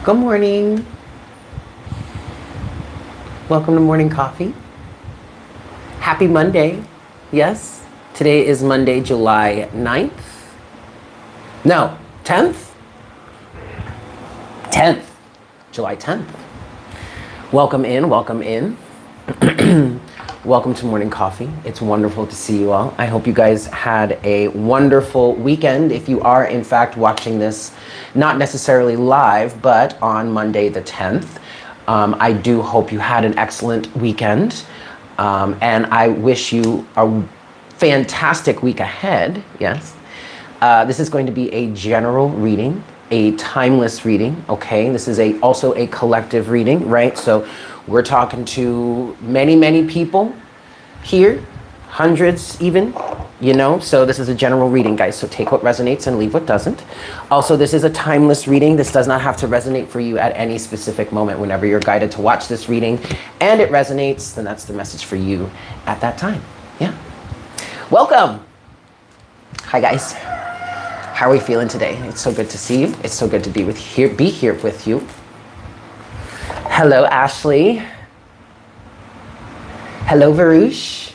Good morning. Welcome to Morning Coffee. Happy Monday. Yes, today is Monday, July 9th. No, 10th? 10th. July 10th. Welcome in, welcome in. Welcome to Morning Coffee. It's wonderful to see you all. I hope you guys had a wonderful weekend. If you are in fact watching this, not necessarily live, but on Monday the 10th, I do hope you had an excellent weekend. And I wish you a fantastic week ahead. Yes. This is going to be a general reading, a timeless reading. Okay. This is also a collective reading, right? So we're talking to many, many people here, hundreds even, so this is a general reading, guys. So take what resonates and leave what doesn't. Also, this is a timeless reading. This does not have to resonate for you at any specific moment. Whenever you're guided to watch this reading and it resonates, then that's the message for you at that time. Yeah. Welcome. Hi, guys. How are we feeling today? It's so good to see you. It's so good to be here with you. Hello, Ashley. Hello, Varush.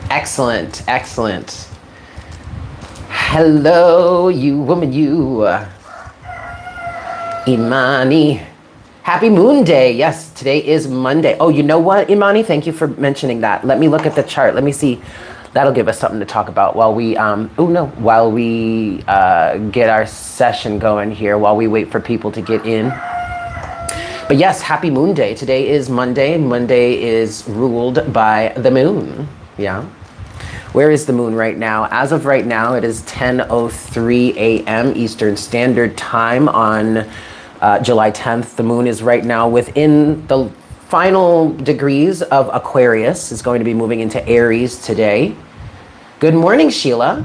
Excellent, excellent. Hello, you woman, you. Imani. Happy Moon Day. Yes, today is Monday. Oh, you know what, Imani? Thank you for mentioning that. Let me look at the chart. Let me see. That'll give us something to talk about while we, while we get our session going here, while we wait for people to get in. But yes, happy Moon Day. Today is Monday. Monday is ruled by the moon. Yeah. Where is the moon right now? As of right now, it is 10:03 a.m. Eastern Standard Time on July 10th. The moon is right now within the final degrees of Aquarius. It's going to be moving into Aries today. Good morning, Sheila.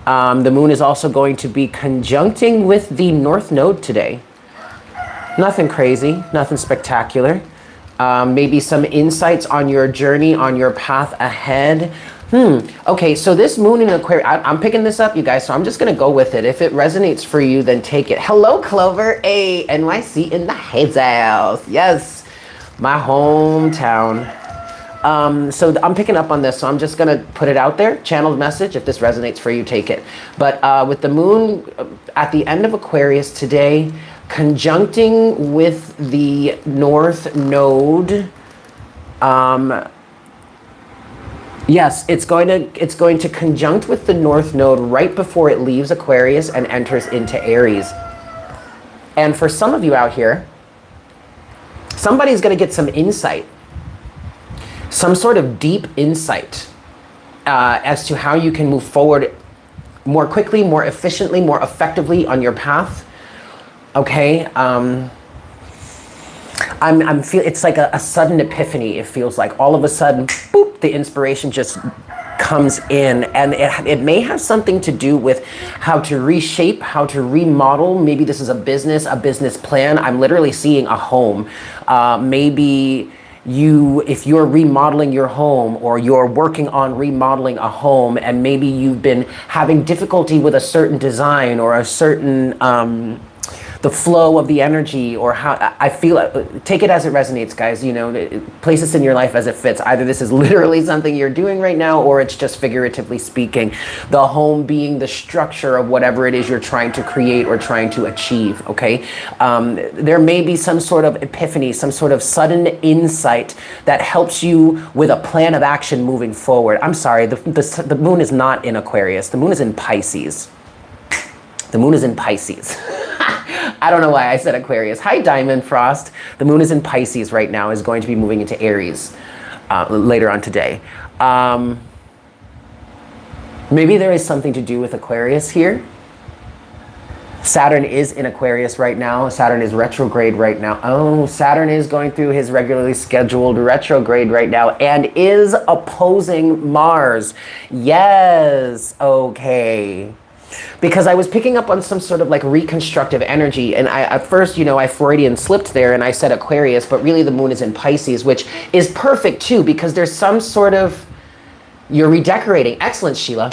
The moon is also going to be conjuncting with the North Node today. Nothing crazy, nothing spectacular. Maybe some insights on your journey, on your path ahead. Okay, so this moon in Aquarius, I'm picking this up, you guys, so I'm just going to go with it. If it resonates for you, then take it. Hello, Clover. A NYC in the house. Yes, my hometown. So I'm picking up on this, so I'm just going to put it out there. Channeled message. If this resonates for you, take it. But with the moon at the end of Aquarius today, conjuncting with the North Node, yes, it's going to conjunct with the North Node right before it leaves Aquarius and enters into Aries. And for some of you out here, somebody's going to get some insight, some sort of deep insight as to how you can move forward more quickly, more efficiently, more effectively on your path. Okay, I'm feel it's like a sudden epiphany. It feels like all of a sudden, boop, the inspiration just comes in, and it may have something to do with how to reshape, how to remodel. Maybe this is a business plan. I'm literally seeing a home. Maybe if you're remodeling your home, or you're working on remodeling a home, and maybe you've been having difficulty with a certain design or a certain the flow of the energy, or how I feel it. Take it as it resonates, guys. Place this in your life as it fits. Either this is literally something you're doing right now, or it's just figuratively speaking. The home being the structure of whatever it is you're trying to create or trying to achieve, okay? There may be some sort of epiphany, some sort of sudden insight that helps you with a plan of action moving forward. I'm sorry, the moon is not in Aquarius. The moon is in Pisces. The moon is in Pisces. I don't know why I said Aquarius. Hi, Diamond Frost. The moon is in Pisces right now, is going to be moving into Aries later on today. Maybe there is something to do with Aquarius here. Saturn is in Aquarius right now. Saturn is retrograde right now. Oh, Saturn is going through his regularly scheduled retrograde right now and is opposing Mars. Yes, okay. Because I was picking up on some sort of like reconstructive energy, and at first, I Freudian slipped there and I said Aquarius, but really the moon is in Pisces, which is perfect too, because there's some sort of, you're redecorating. Excellent, Sheila.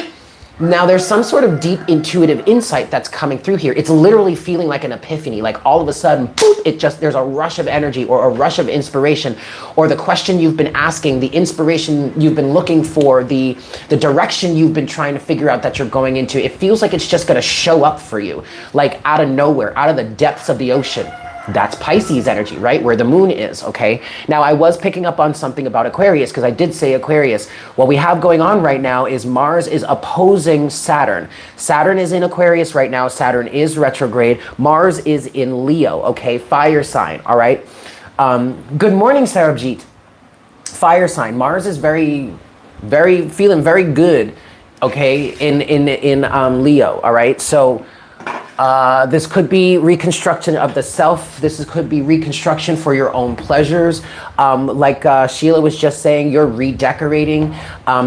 Now there's some sort of deep intuitive insight that's coming through here. It's literally feeling like an epiphany, like all of a sudden, boop, there's a rush of energy or a rush of inspiration, or the question you've been asking, the inspiration you've been looking for, the direction you've been trying to figure out that you're going into. It feels like it's just gonna show up for you, like out of nowhere, out of the depths of the ocean. That's Pisces energy, right? Where the moon is, okay? Now, I was picking up on something about Aquarius because I did say Aquarius. What we have going on right now is Mars is opposing Saturn. Saturn is in Aquarius right now. Saturn is retrograde. Mars is in Leo, okay? Fire sign, all right? Good morning, Sarabjit. Fire sign. Mars is feeling very good, okay, in Leo, all right? So, this could be reconstruction of the self. This could be reconstruction for your own pleasures. Like Sheila was just saying, you're redecorating.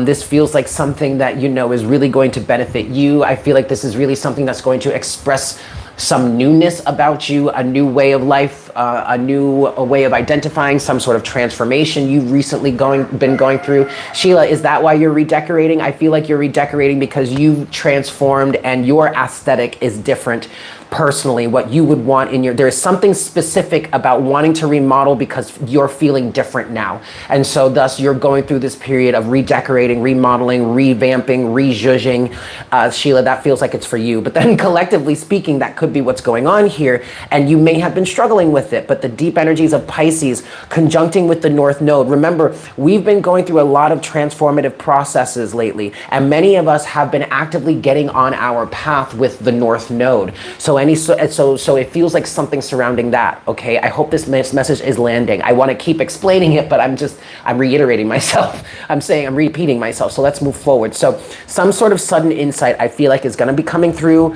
This feels like something that you know is really going to benefit you. I feel like this is really something that's going to express some newness about you, a new way of life, a new way of identifying, some sort of transformation you've recently been going through. Sheila, is that why you're redecorating? I feel like you're redecorating because you've transformed and your aesthetic is different personally, what you would want in there's something specific about wanting to remodel because you're feeling different now. And so thus you're going through this period of redecorating, remodeling, revamping, rejudging. Sheila, that feels like it's for you. But then collectively speaking, that could be what's going on here. And you may have been struggling with it, but the deep energies of Pisces conjuncting with the North Node. Remember, we've been going through a lot of transformative processes lately, and many of us have been actively getting on our path with the North Node. So it feels like something surrounding that, okay? I hope this message is landing. I want to keep explaining it, but I'm reiterating myself. I'm repeating myself. So let's move forward. So some sort of sudden insight I feel like is going to be coming through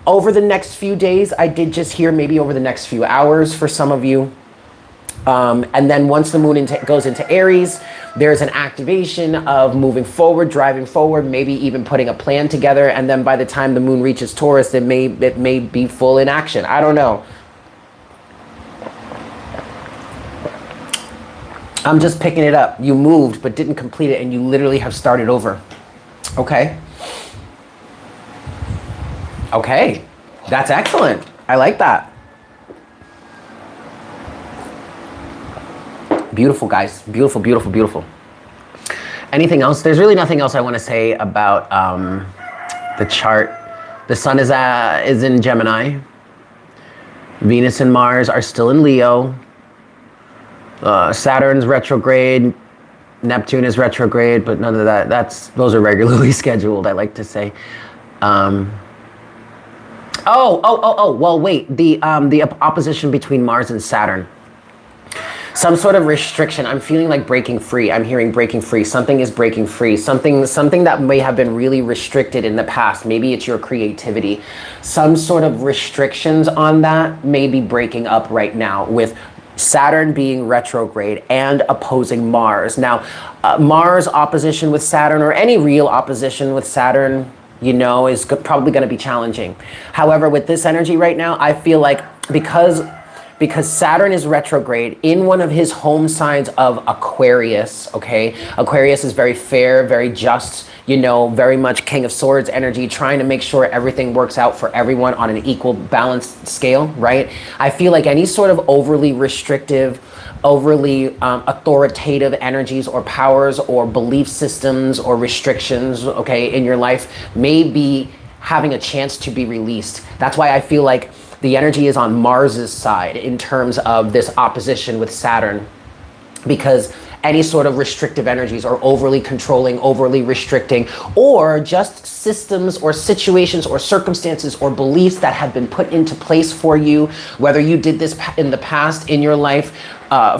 over the next few days. I did just hear maybe over the next few hours for some of you. And then once the moon goes into Aries, there's an activation of moving forward, driving forward, maybe even putting a plan together. And then by the time the moon reaches Taurus, it may be full in action. I don't know. I'm just picking it up. You moved, but didn't complete it, and you literally have started over. Okay. Okay. That's excellent. I like that. Beautiful, guys. Beautiful, beautiful, beautiful. Anything else? There's really nothing else I want to say about the chart. The sun is in Gemini. Venus and Mars are still in Leo. Saturn's retrograde. Neptune is retrograde, but none of that. Those are regularly scheduled, I like to say. Well, wait. The opposition between Mars and Saturn. Some sort of restriction. I'm feeling like breaking free. I'm hearing breaking free. Something is breaking free. Something that may have been really restricted in the past. Maybe it's your creativity. Some sort of restrictions on that may be breaking up right now with Saturn being retrograde and opposing Mars. Now, Mars opposition with Saturn, or any real opposition with Saturn, you know, is probably going to be challenging. However, with this energy right now, I feel like because Saturn is retrograde in one of his home signs of Aquarius, okay? Aquarius is very fair, very just, you know, very much King of Swords energy, trying to make sure everything works out for everyone on an equal balanced scale, right? I feel like any sort of overly restrictive, overly authoritative energies or powers or belief systems or restrictions, okay, in your life may be having a chance to be released. That's why I feel like the energy is on Mars's side in terms of this opposition with Saturn, because any sort of restrictive energies or overly controlling, overly restricting, or just systems or situations or circumstances or beliefs that have been put into place for you, whether you did this in the past in your life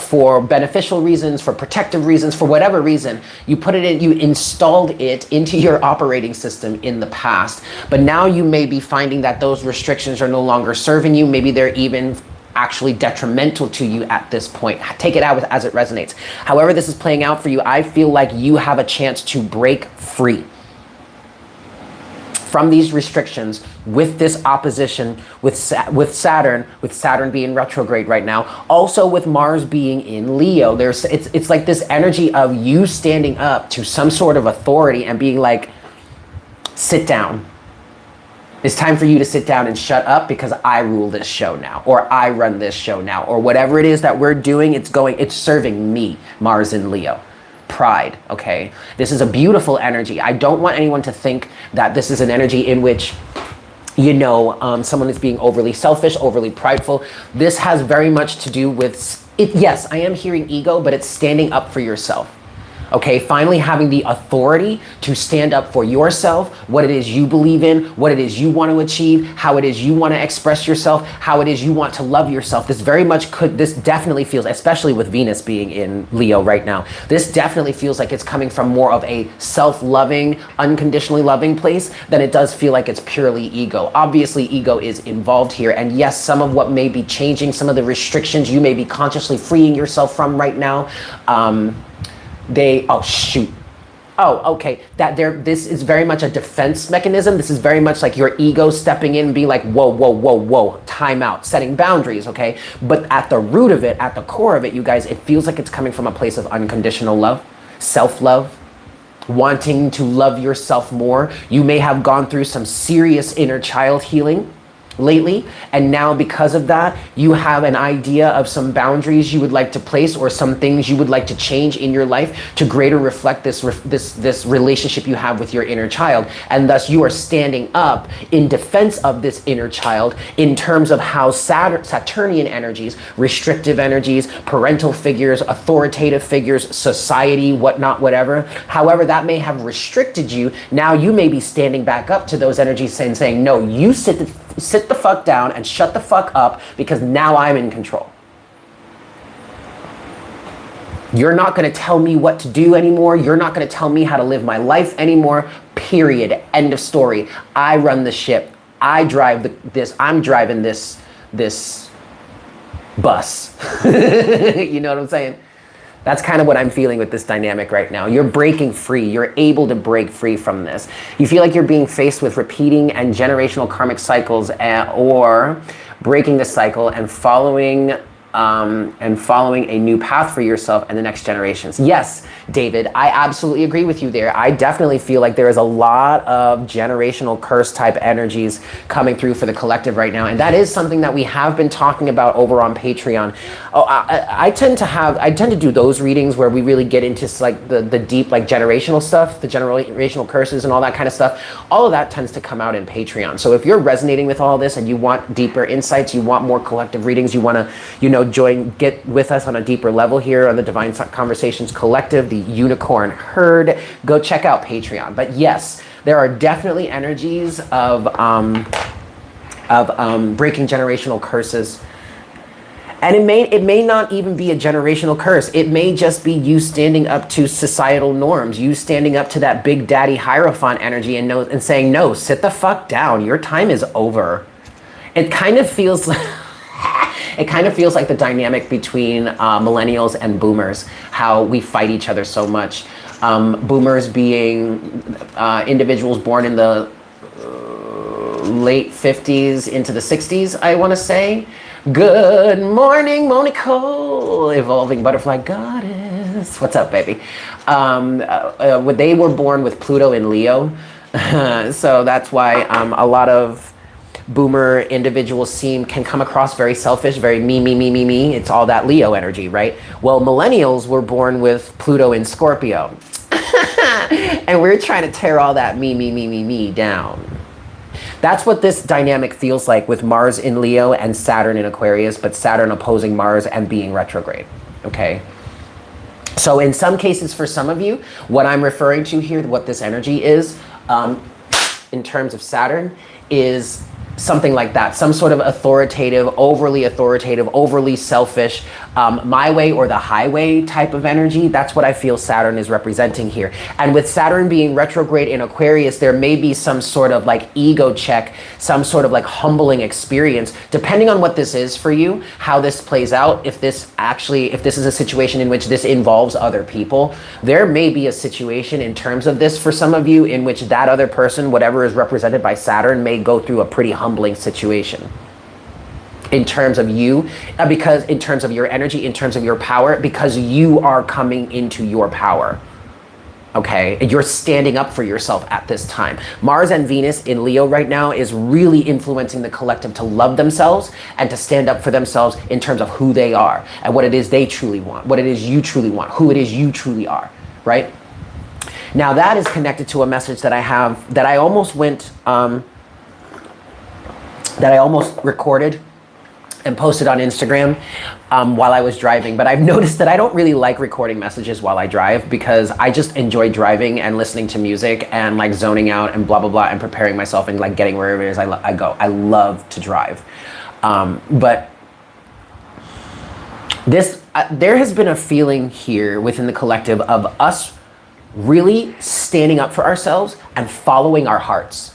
for beneficial reasons, for protective reasons, for whatever reason, you put it in, you installed it into your operating system in the past. But now you may be finding that those restrictions are no longer serving you. Maybe they're even actually detrimental to you at this point. Take it out as it resonates. However this is playing out for you, I feel like you have a chance to break free from these restrictions with this opposition with Saturn being retrograde right now, also with Mars being in Leo. It's like this energy of you standing up to some sort of authority and being like, sit down. It's time for you to sit down and shut up because I rule this show now, or I run this show now, or whatever it is that we're doing, it's serving me, Mars in Leo. Pride, okay? This is a beautiful energy. I don't want anyone to think that this is an energy in which, you know, someone is being overly selfish, overly prideful. This has very much to do with, yes, I am hearing ego, but it's standing up for yourself. Okay, finally having the authority to stand up for yourself, what it is you believe in, what it is you want to achieve, how it is you want to express yourself, how it is you want to love yourself. This definitely feels, especially with Venus being in Leo right now, this definitely feels like it's coming from more of a self-loving, unconditionally loving place than it does feel like it's purely ego. Obviously, ego is involved here. And yes, some of what may be changing, some of the restrictions you may be consciously freeing yourself from right now, oh shoot. Oh, okay. This is very much a defense mechanism. This is very much like your ego stepping in and being like, whoa, whoa, whoa, whoa, time out, setting boundaries, okay? But at the root of it, at the core of it, you guys, it feels like it's coming from a place of unconditional love, self-love, wanting to love yourself more. You may have gone through some serious inner child healing lately, and now because of that, you have an idea of some boundaries you would like to place or some things you would like to change in your life to greater reflect this relationship you have with your inner child. And thus you are standing up in defense of this inner child in terms of how Saturnian energies, restrictive energies, parental figures, authoritative figures, society, whatnot, whatever, however that may have restricted you, now you may be standing back up to those energies and saying, no, you sit the fuck down and shut the fuck up because now I'm in control. You're not going to tell me what to do anymore. You're not going to tell me how to live my life anymore. Period. End of story. I run the ship. I drive I'm driving this bus. You know what I'm saying? That's kind of what I'm feeling with this dynamic right now. You're breaking free. You're able to break free from this. You feel like you're being faced with repeating and generational karmic cycles, or breaking the cycle and following a new path for yourself and the next generations. Yes, David, I absolutely agree with you there. I definitely feel like there is a lot of generational curse type energies coming through for the collective right now. And that is something that we have been talking about over on Patreon. Oh, I tend to do those readings where we really get into like the deep, like generational stuff, the generational curses and all that kind of stuff. All of that tends to come out in Patreon. So if you're resonating with all this and you want deeper insights, you want more collective readings, you want to, get with us on a deeper level here on the Divine Conversations Collective, the Unicorn Herd, go check out Patreon. But yes, there are definitely energies of breaking generational curses. And it may not even be a generational curse. It may just be you standing up to societal norms, you standing up to that big daddy Hierophant energy and saying, no, sit the fuck down. Your time is over. It kind of feels like the dynamic between millennials and boomers, how we fight each other so much. Boomers being individuals born in the late 50s into the 60s, I want to say. Good morning, Monico, evolving butterfly goddess. What's up, baby? They were born with Pluto in Leo, so that's why a lot of boomer individuals can come across very selfish, very me. It's all that Leo energy, right? Well, millennials were born with Pluto in Scorpio. And we're trying to tear all that me down. That's what this dynamic feels like with Mars in Leo and Saturn in Aquarius, but Saturn opposing Mars and being retrograde, okay? So in some cases, for some of you, what I'm referring to here, what this energy is, in terms of Saturn, is something like that, some sort of authoritative, overly selfish, my way or the highway type of energy. That's what I feel Saturn is representing here. And with Saturn being retrograde in Aquarius, there may be some sort of like ego check, some sort of like humbling experience, depending on what this is for you, how this plays out. If this is a situation in which this involves other people, there may be a situation in terms of this for some of you in which that other person, whatever is represented by Saturn, may go through a pretty humbling situation in terms of you, because in terms of your energy, in terms of your power, because you are coming into your power. okay? You're standing up for yourself at this time. Mars and Venus in Leo right now is really influencing the collective to love themselves and to stand up for themselves in terms of who they are and what it is they truly want, what it is you truly want, who it is you truly are, right? Now that is connected to a message that I have, that I almost recorded and posted on Instagram while I was driving. But I've noticed that I don't really like recording messages while I drive, because I just enjoy driving and listening to music and like zoning out and blah, blah, blah, and preparing myself and like getting wherever it is I go. I love to drive. But this, there has been a feeling here within the collective of us really standing up for ourselves and following our hearts,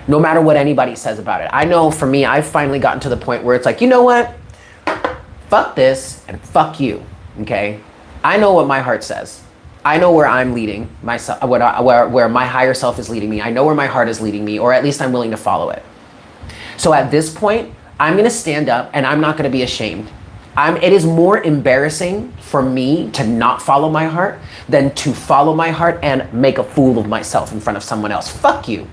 no matter what anybody says about it. I know for me, I've finally gotten to the point where it's like, you know what? Fuck this and fuck you, okay? I know what my heart says. I know where I'm leading myself, where my higher self is leading me. I know where my heart is leading me, or at least I'm willing to follow it. So at this point, I'm gonna stand up and I'm not gonna be ashamed. It is more embarrassing for me to not follow my heart than to follow my heart and make a fool of myself in front of someone else. Fuck you.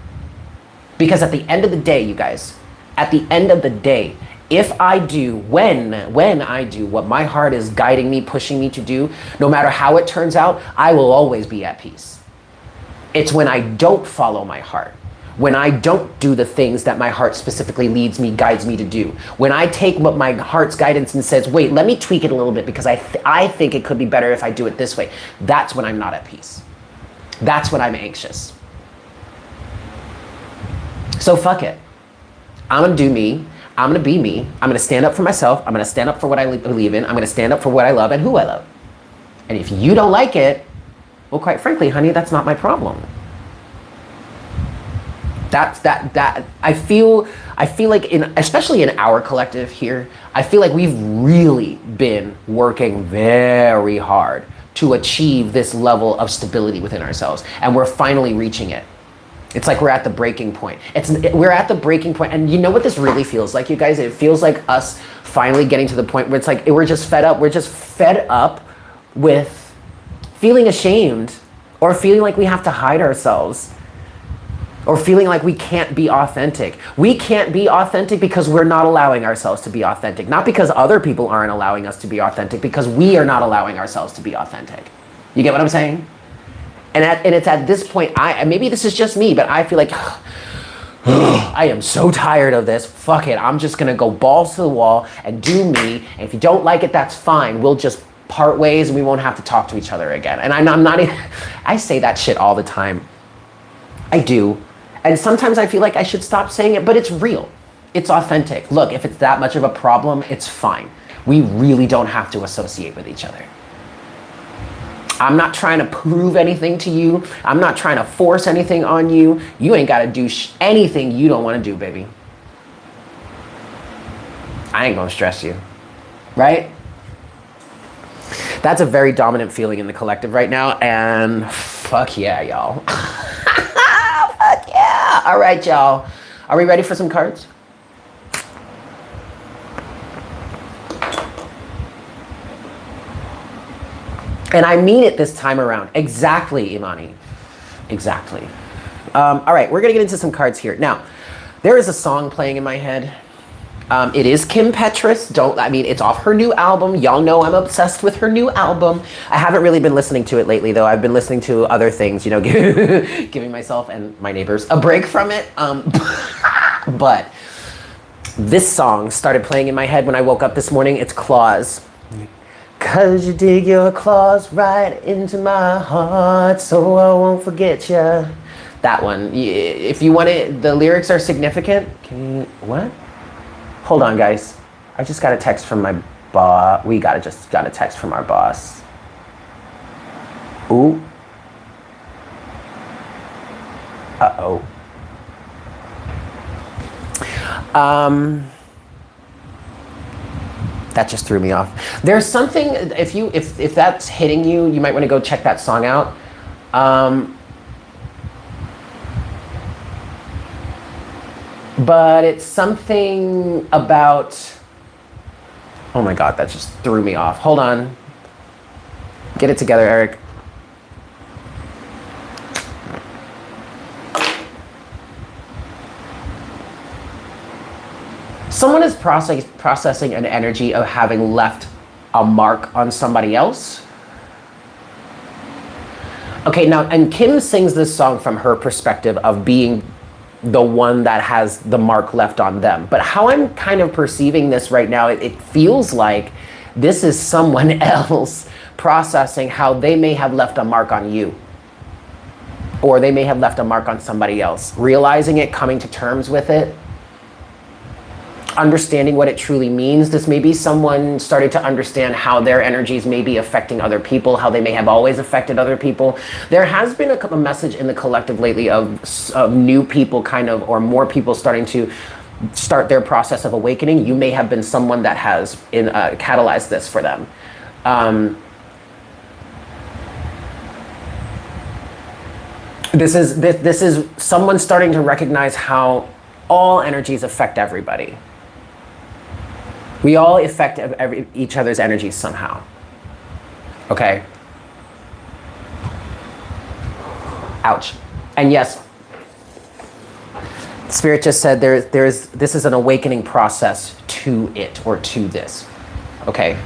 Because at the end of the day, you guys, at the end of the day, if I do, when I do what my heart is guiding me, pushing me to do, no matter how it turns out, I will always be at peace. It's when I don't follow my heart, when I don't do the things that my heart specifically leads me, guides me to do, when I take what my heart's guidance and says, wait, let me tweak it a little bit because I think it could be better if I do it this way. That's when I'm not at peace. That's when I'm anxious. So fuck it. I'm gonna do me. I'm gonna be me. I'm gonna stand up for myself. I'm gonna stand up for what I believe in. I'm gonna stand up for what I love and who I love. And if you don't like it, well, quite frankly, honey, that's not my problem. I feel like especially in our collective here, I feel like we've really been working very hard to achieve this level of stability within ourselves, and we're finally reaching it. It's like we're at the breaking point. We're at the breaking point, and you know what this really feels like, you guys? It feels like us finally getting to the point where it's like we're just fed up. We're just fed up with feeling ashamed, or feeling like we have to hide ourselves, or feeling like we can't be authentic. We can't be authentic because we're not allowing ourselves to be authentic. Not because other people aren't allowing us to be authentic, because we are not allowing ourselves to be authentic. You get what I'm saying? And it's at this point, maybe this is just me, but I feel like I am so tired of this. Fuck it, I'm just gonna go balls to the wall and do me. And if you don't like it, that's fine. We'll just part ways and we won't have to talk to each other again. And I'm not even, I say that shit all the time. I do. And sometimes I feel like I should stop saying it, but it's real. It's authentic. Look, if it's that much of a problem, it's fine. We really don't have to associate with each other. I'm not trying to prove anything to you. I'm not trying to force anything on you. You ain't got to do anything you don't want to do, baby. I ain't gonna stress you, right? That's a very dominant feeling in the collective right now, and fuck yeah, y'all. Fuck yeah. All right, y'all. Are we ready for some cards? And I mean it this time around. Exactly, Imani. Exactly. All right, we're gonna get into some cards here. Now, there is a song playing in my head. It is Kim Petras. It's off her new album. Y'all know I'm obsessed with her new album. I haven't really been listening to it lately, though. I've been listening to other things, giving myself and my neighbors a break from it. But this song started playing in my head when I woke up this morning. It's Claws. 'Cause you dig your claws right into my heart, so I won't forget ya. That one. If you want it, the lyrics are significant. What? Hold on, guys. I just got a text from my boss. We just got a text from our boss. Ooh. Uh-oh. That just threw me off. There's something, if that's hitting you, you might want to go check that song out. But it's something about, oh my God, that just threw me off. Hold on. Get it together, Eric. Someone is processing an energy of having left a mark on somebody else. Okay, now, and Kim sings this song from her perspective of being the one that has the mark left on them. But how I'm kind of perceiving this right now, it feels like this is someone else processing how they may have left a mark on you. Or they may have left a mark on somebody else. Realizing it, coming to terms with it, understanding what it truly means. This may be someone starting to understand how their energies may be affecting other people, how they may have always affected other people. There has been a message in the collective lately of new people kind of, or more people starting to start their process of awakening. You may have been someone that has catalyzed this for them. This is someone starting to recognize how all energies affect everybody. We all affect each other's energies somehow. Okay? Ouch. And yes, Spirit just said this is an awakening process to it, or to this. Okay?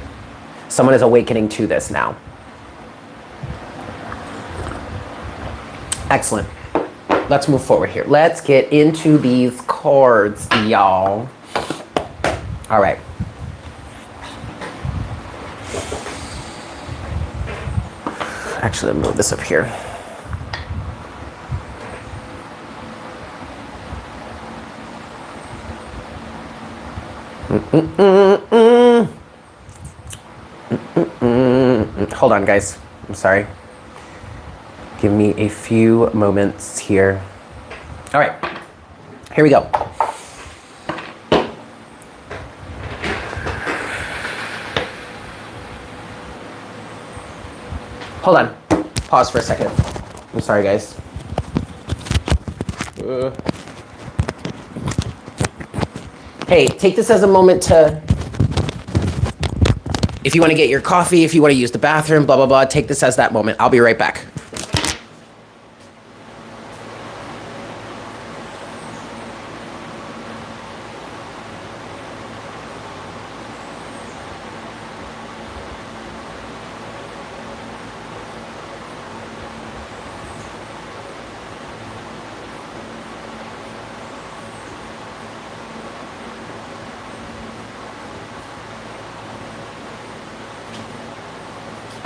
Someone is awakening to this now. Excellent. Let's move forward here. Let's get into these cards, y'all. All right. Actually, let me move this up here. Hold on, guys. I'm sorry. Give me a few moments here. All right, here we go. Hold on, pause for a second. I'm sorry, guys. Hey, take this as a moment to, if you want to get your coffee, if you want to use the bathroom, blah, blah, blah, take this as that moment. I'll be right back.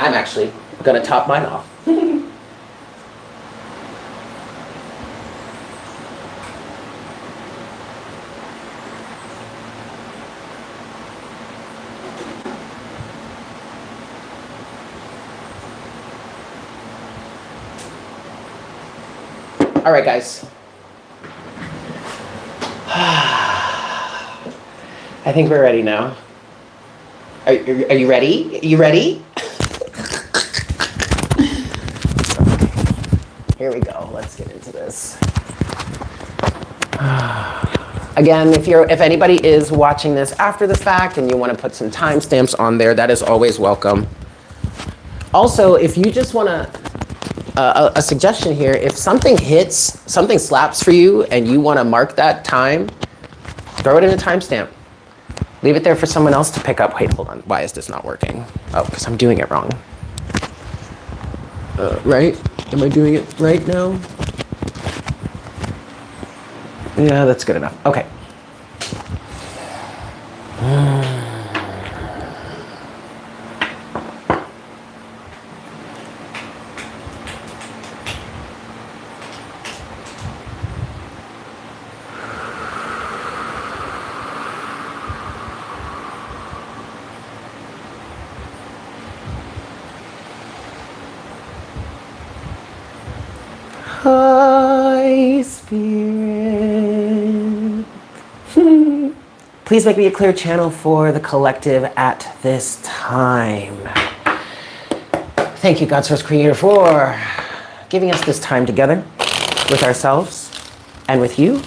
I'm actually gonna top mine off. All right, guys. I think we're ready now. Are you ready? You ready? Here we go. Let's get into this. Again, if anybody is watching this after the fact and you want to put some timestamps on there, that is always welcome. Also, if you just want a suggestion here, if something slaps for you and you want to mark that time, throw it in a timestamp. Leave it there for someone else to pick up. Wait, hold on. Why is this not working? Oh, because I'm doing it wrong. Right? Am I doing it right now? Yeah, that's good enough. Okay. Hi, Spirit. Please make me a clear channel for the collective at this time. Thank you, God Source Creator, for giving us this time together with ourselves and with you.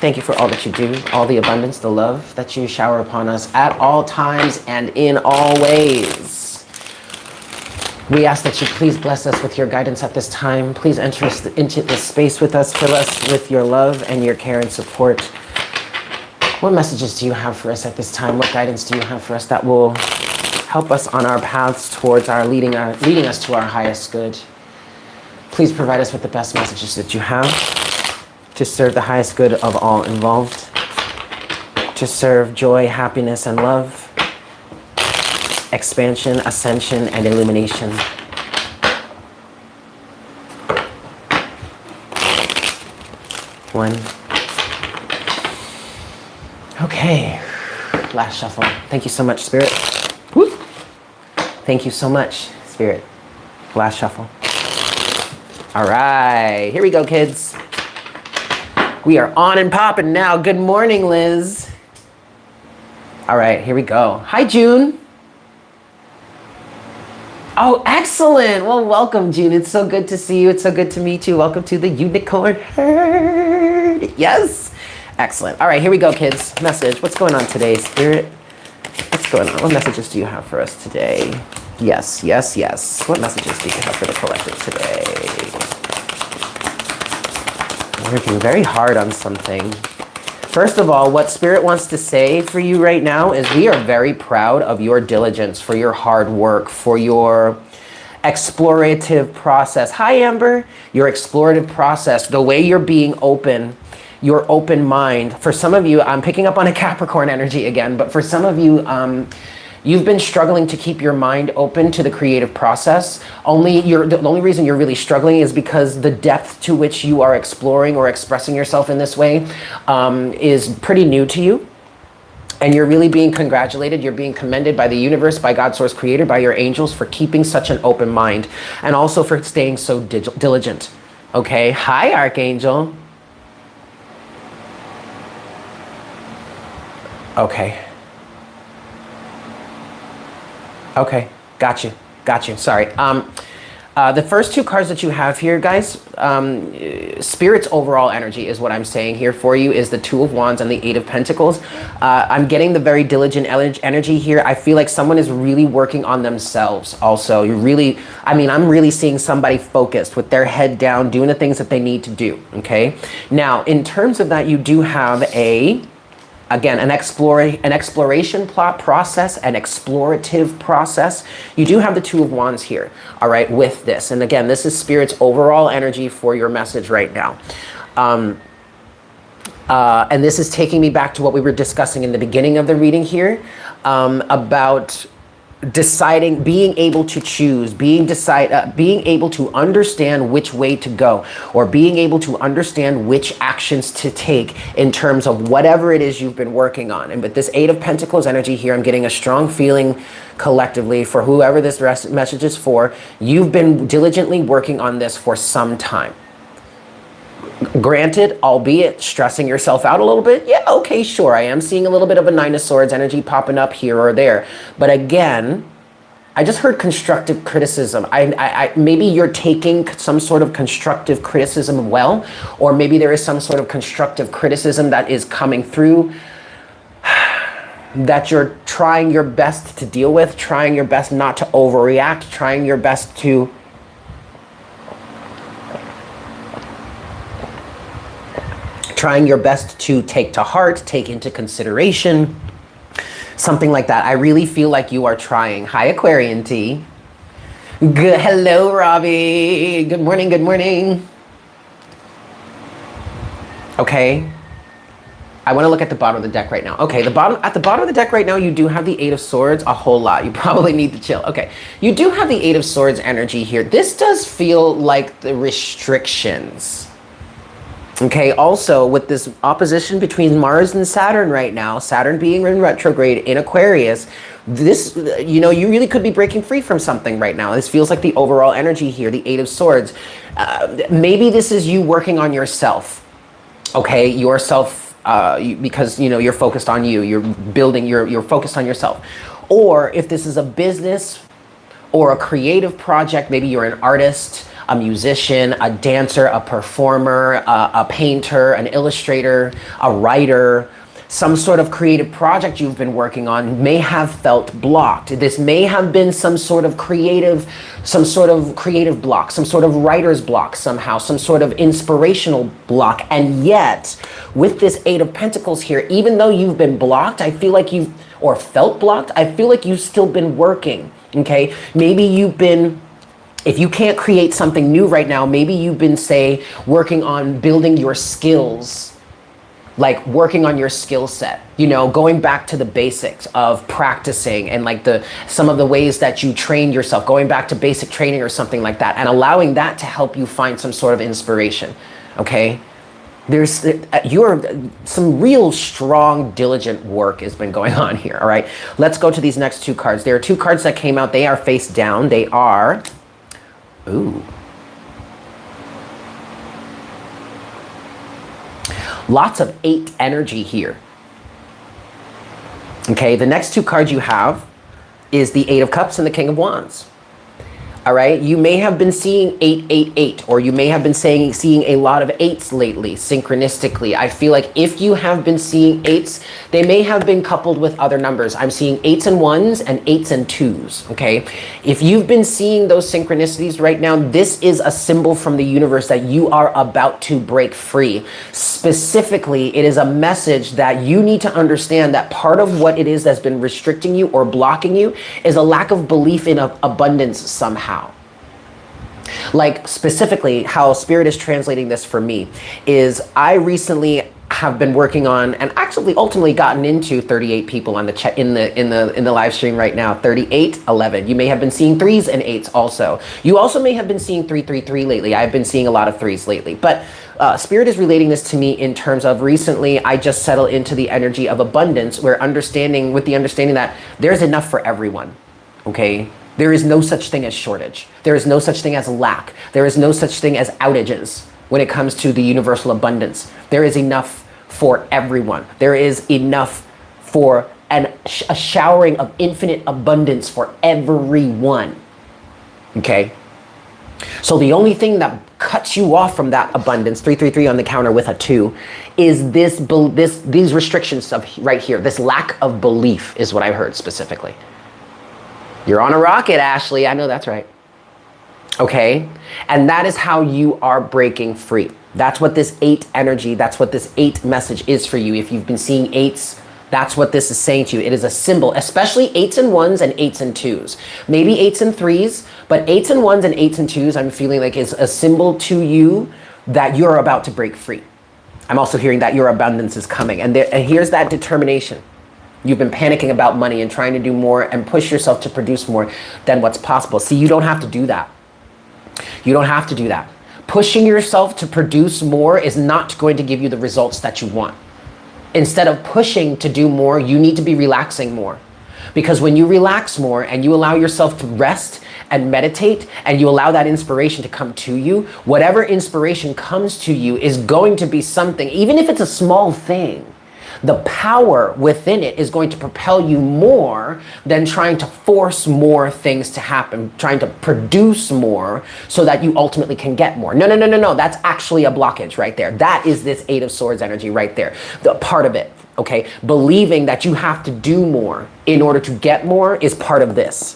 Thank you for all that you do, all the abundance, the love that you shower upon us at all times and in all ways. We ask that you please bless us with your guidance at this time. Please enter into this space with us. Fill us with your love and your care and support. What messages do you have for us at this time? What guidance do you have for us that will help us on our paths towards our leading us to our highest good? Please provide us with the best messages that you have to serve the highest good of all involved, to serve joy, happiness, and love, expansion, ascension, and illumination. One. Okay, last shuffle. Thank you so much, Spirit. Woo. Thank you so much, Spirit. Last shuffle. All right, here we go, kids. We are on and popping now. Good morning, Liz. All right, here we go. Hi, June. Oh, excellent. Well, welcome, June. It's so good to see you. It's so good to meet you. Welcome to the Unicorn Herd. Yes. Excellent. All right, here we go, kids. Message. What's going on today, Spirit? What's going on? What messages do you have for us today? Yes, yes, yes. What messages do you have for the collective today? We're working very hard on something. First of all, what Spirit wants to say for you right now is we are very proud of your diligence, for your hard work, for your explorative process. Hi, Amber. Your explorative process, the way you're being open, your open mind. For some of you, I'm picking up on a Capricorn energy again, but for some of you, you've been struggling to keep your mind open to the creative process. The only reason you're really struggling is because the depth to which you are exploring or expressing yourself in this way is pretty new to you. And you're really being congratulated. You're being commended by the universe, by God, Source, Creator, by your angels for keeping such an open mind, and also for staying so diligent. Okay. Hi, Archangel. Okay. Okay, got you. Sorry. The first two cards that you have here, guys, Spirit's overall energy is what I'm saying here for you, is the Two of Wands and the Eight of Pentacles. I'm getting the very diligent energy here. I feel like someone is really working on themselves also. I'm really seeing somebody focused with their head down, doing the things that they need to do, okay? Now, in terms of that, you do have again, an exploration process, an explorative process. You do have the Two of Wands here, all right, with this. And again, this is Spirit's overall energy for your message right now. And this is taking me back to what we were discussing in the beginning of the reading here, about deciding, being able to choose, being able to understand which way to go, or being able to understand which actions to take in terms of whatever it is you've been working on. And with this Eight of Pentacles energy here, I'm getting a strong feeling collectively for whoever this message is for. You've been diligently working on this for some time. Granted, albeit stressing yourself out a little bit. Yeah, okay, sure. I am seeing a little bit of a Nine of Swords energy popping up here or there. But again, I just heard constructive criticism. Maybe you're taking some sort of constructive criticism well, or maybe there is some sort of constructive criticism that is coming through that you're trying your best to deal with, trying your best not to overreact, trying your best to take to heart, take into consideration, something like that. I really feel like you are trying. Hi, Aquarian T. Good. Hello, Robbie. Good morning. Good morning. Okay. I want to look at the bottom of the deck right now. Okay, at the bottom of the deck right now, you do have the Eight of Swords, a whole lot. You probably need to chill. Okay, you do have the Eight of Swords energy here. This does feel like the restrictions. Okay, also with this opposition between Mars and Saturn right now, Saturn being in retrograde in Aquarius, this, you really could be breaking free from something right now. This feels like the overall energy here, the Eight of Swords. Maybe this is you working on yourself, okay, yourself, because, you're focused on you, you're focused on yourself. Or if this is a business or a creative project, maybe you're an artist, a musician, a dancer, a performer, a painter, an illustrator, a writer, some sort of creative project you've been working on may have felt blocked. This may have been some sort of creative block, some sort of writer's block somehow, some sort of inspirational block. And yet, with this Eight of Pentacles here, even though you've been blocked, I feel like or felt blocked, I feel like you've still been working, okay? Maybe you've been, if you can't create something new right now, maybe you've been, say, working on building your skills, like working on your skill set, you know, going back to the basics of practicing and like some of the ways that you train yourself, going back to basic training or something like that, and allowing that to help you find some sort of inspiration, okay? There's some real strong, diligent work has been going on here, all right? Let's go to these next two cards. There are two cards that came out. They are face down. They are, ooh. Lots of 8 energy here. Okay, the next two cards you have is the Eight of Cups and the King of Wands. All right, you may have been seeing 888, or you may have been seeing a lot of 8s lately, synchronistically. I feel like if you have been seeing 8s, they may have been coupled with other numbers. I'm seeing 8s and 1s and 8s and 2s, okay? If you've been seeing those synchronicities right now, this is a symbol from the universe that you are about to break free. Specifically, it is a message that you need to understand that part of what it is that's been restricting you or blocking you is a lack of belief in abundance somehow. Like specifically how Spirit is translating this for me is I recently have been working on and actually ultimately gotten into 38 people on the chat in the live stream right now. 38, 11. You may have been seeing 3s and 8s also. You also may have been seeing 333 lately. I've been seeing a lot of 3s lately, but Spirit is relating this to me in terms of recently I just settled into the energy of abundance, where with the understanding that there's enough for everyone. Okay. There is no such thing as shortage. There is no such thing as lack. There is no such thing as outages when it comes to the universal abundance. There is enough for everyone. There is enough for a showering of infinite abundance for everyone. Okay? So the only thing that cuts you off from that abundance, 333 on the counter with a 2, is these restrictions of right here. This lack of belief is what I heard specifically. You're on a rocket, Ashley. I know that's right. Okay? And that is how you are breaking free. That's what this 8 energy, that's what this 8 message is for you. If you've been seeing 8s, that's what this is saying to you. It is a symbol, especially 8s and 1s and 8s and 2s. Maybe 8s and 3s, but 8s and 1s and 8s and 2s, I'm feeling like is a symbol to you that you're about to break free. I'm also hearing that your abundance is coming. And here's that determination. You've been panicking about money and trying to do more and push yourself to produce more than what's possible. See, you don't have to do that. You don't have to do that. Pushing yourself to produce more is not going to give you the results that you want. Instead of pushing to do more, you need to be relaxing more. Because when you relax more and you allow yourself to rest and meditate and you allow that inspiration to come to you, whatever inspiration comes to you is going to be something, even if it's a small thing. The power within it is going to propel you more than trying to force more things to happen, trying to produce more so that you ultimately can get more. No. That's actually a blockage right there. That is this 8 of Swords energy right there. The part of it, okay? Believing that you have to do more in order to get more is part of this.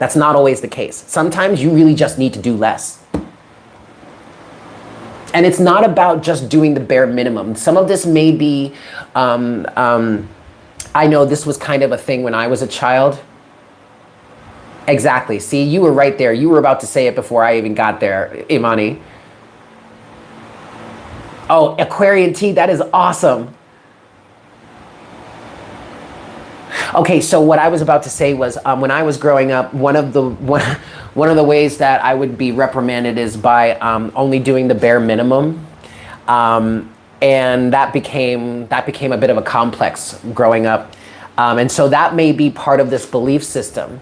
That's not always the case. Sometimes you really just need to do less. And it's not about just doing the bare minimum. Some of this may be, I know this was kind of a thing when I was a child. Exactly. See, you were right there. You were about to say it before I even got there, Imani. Oh, Aquarian tea, that is awesome. Okay, so what I was about to say was when I was growing up, one of the ways that I would be reprimanded is by only doing the bare minimum, and that became a bit of a complex growing up, and so that may be part of this belief system.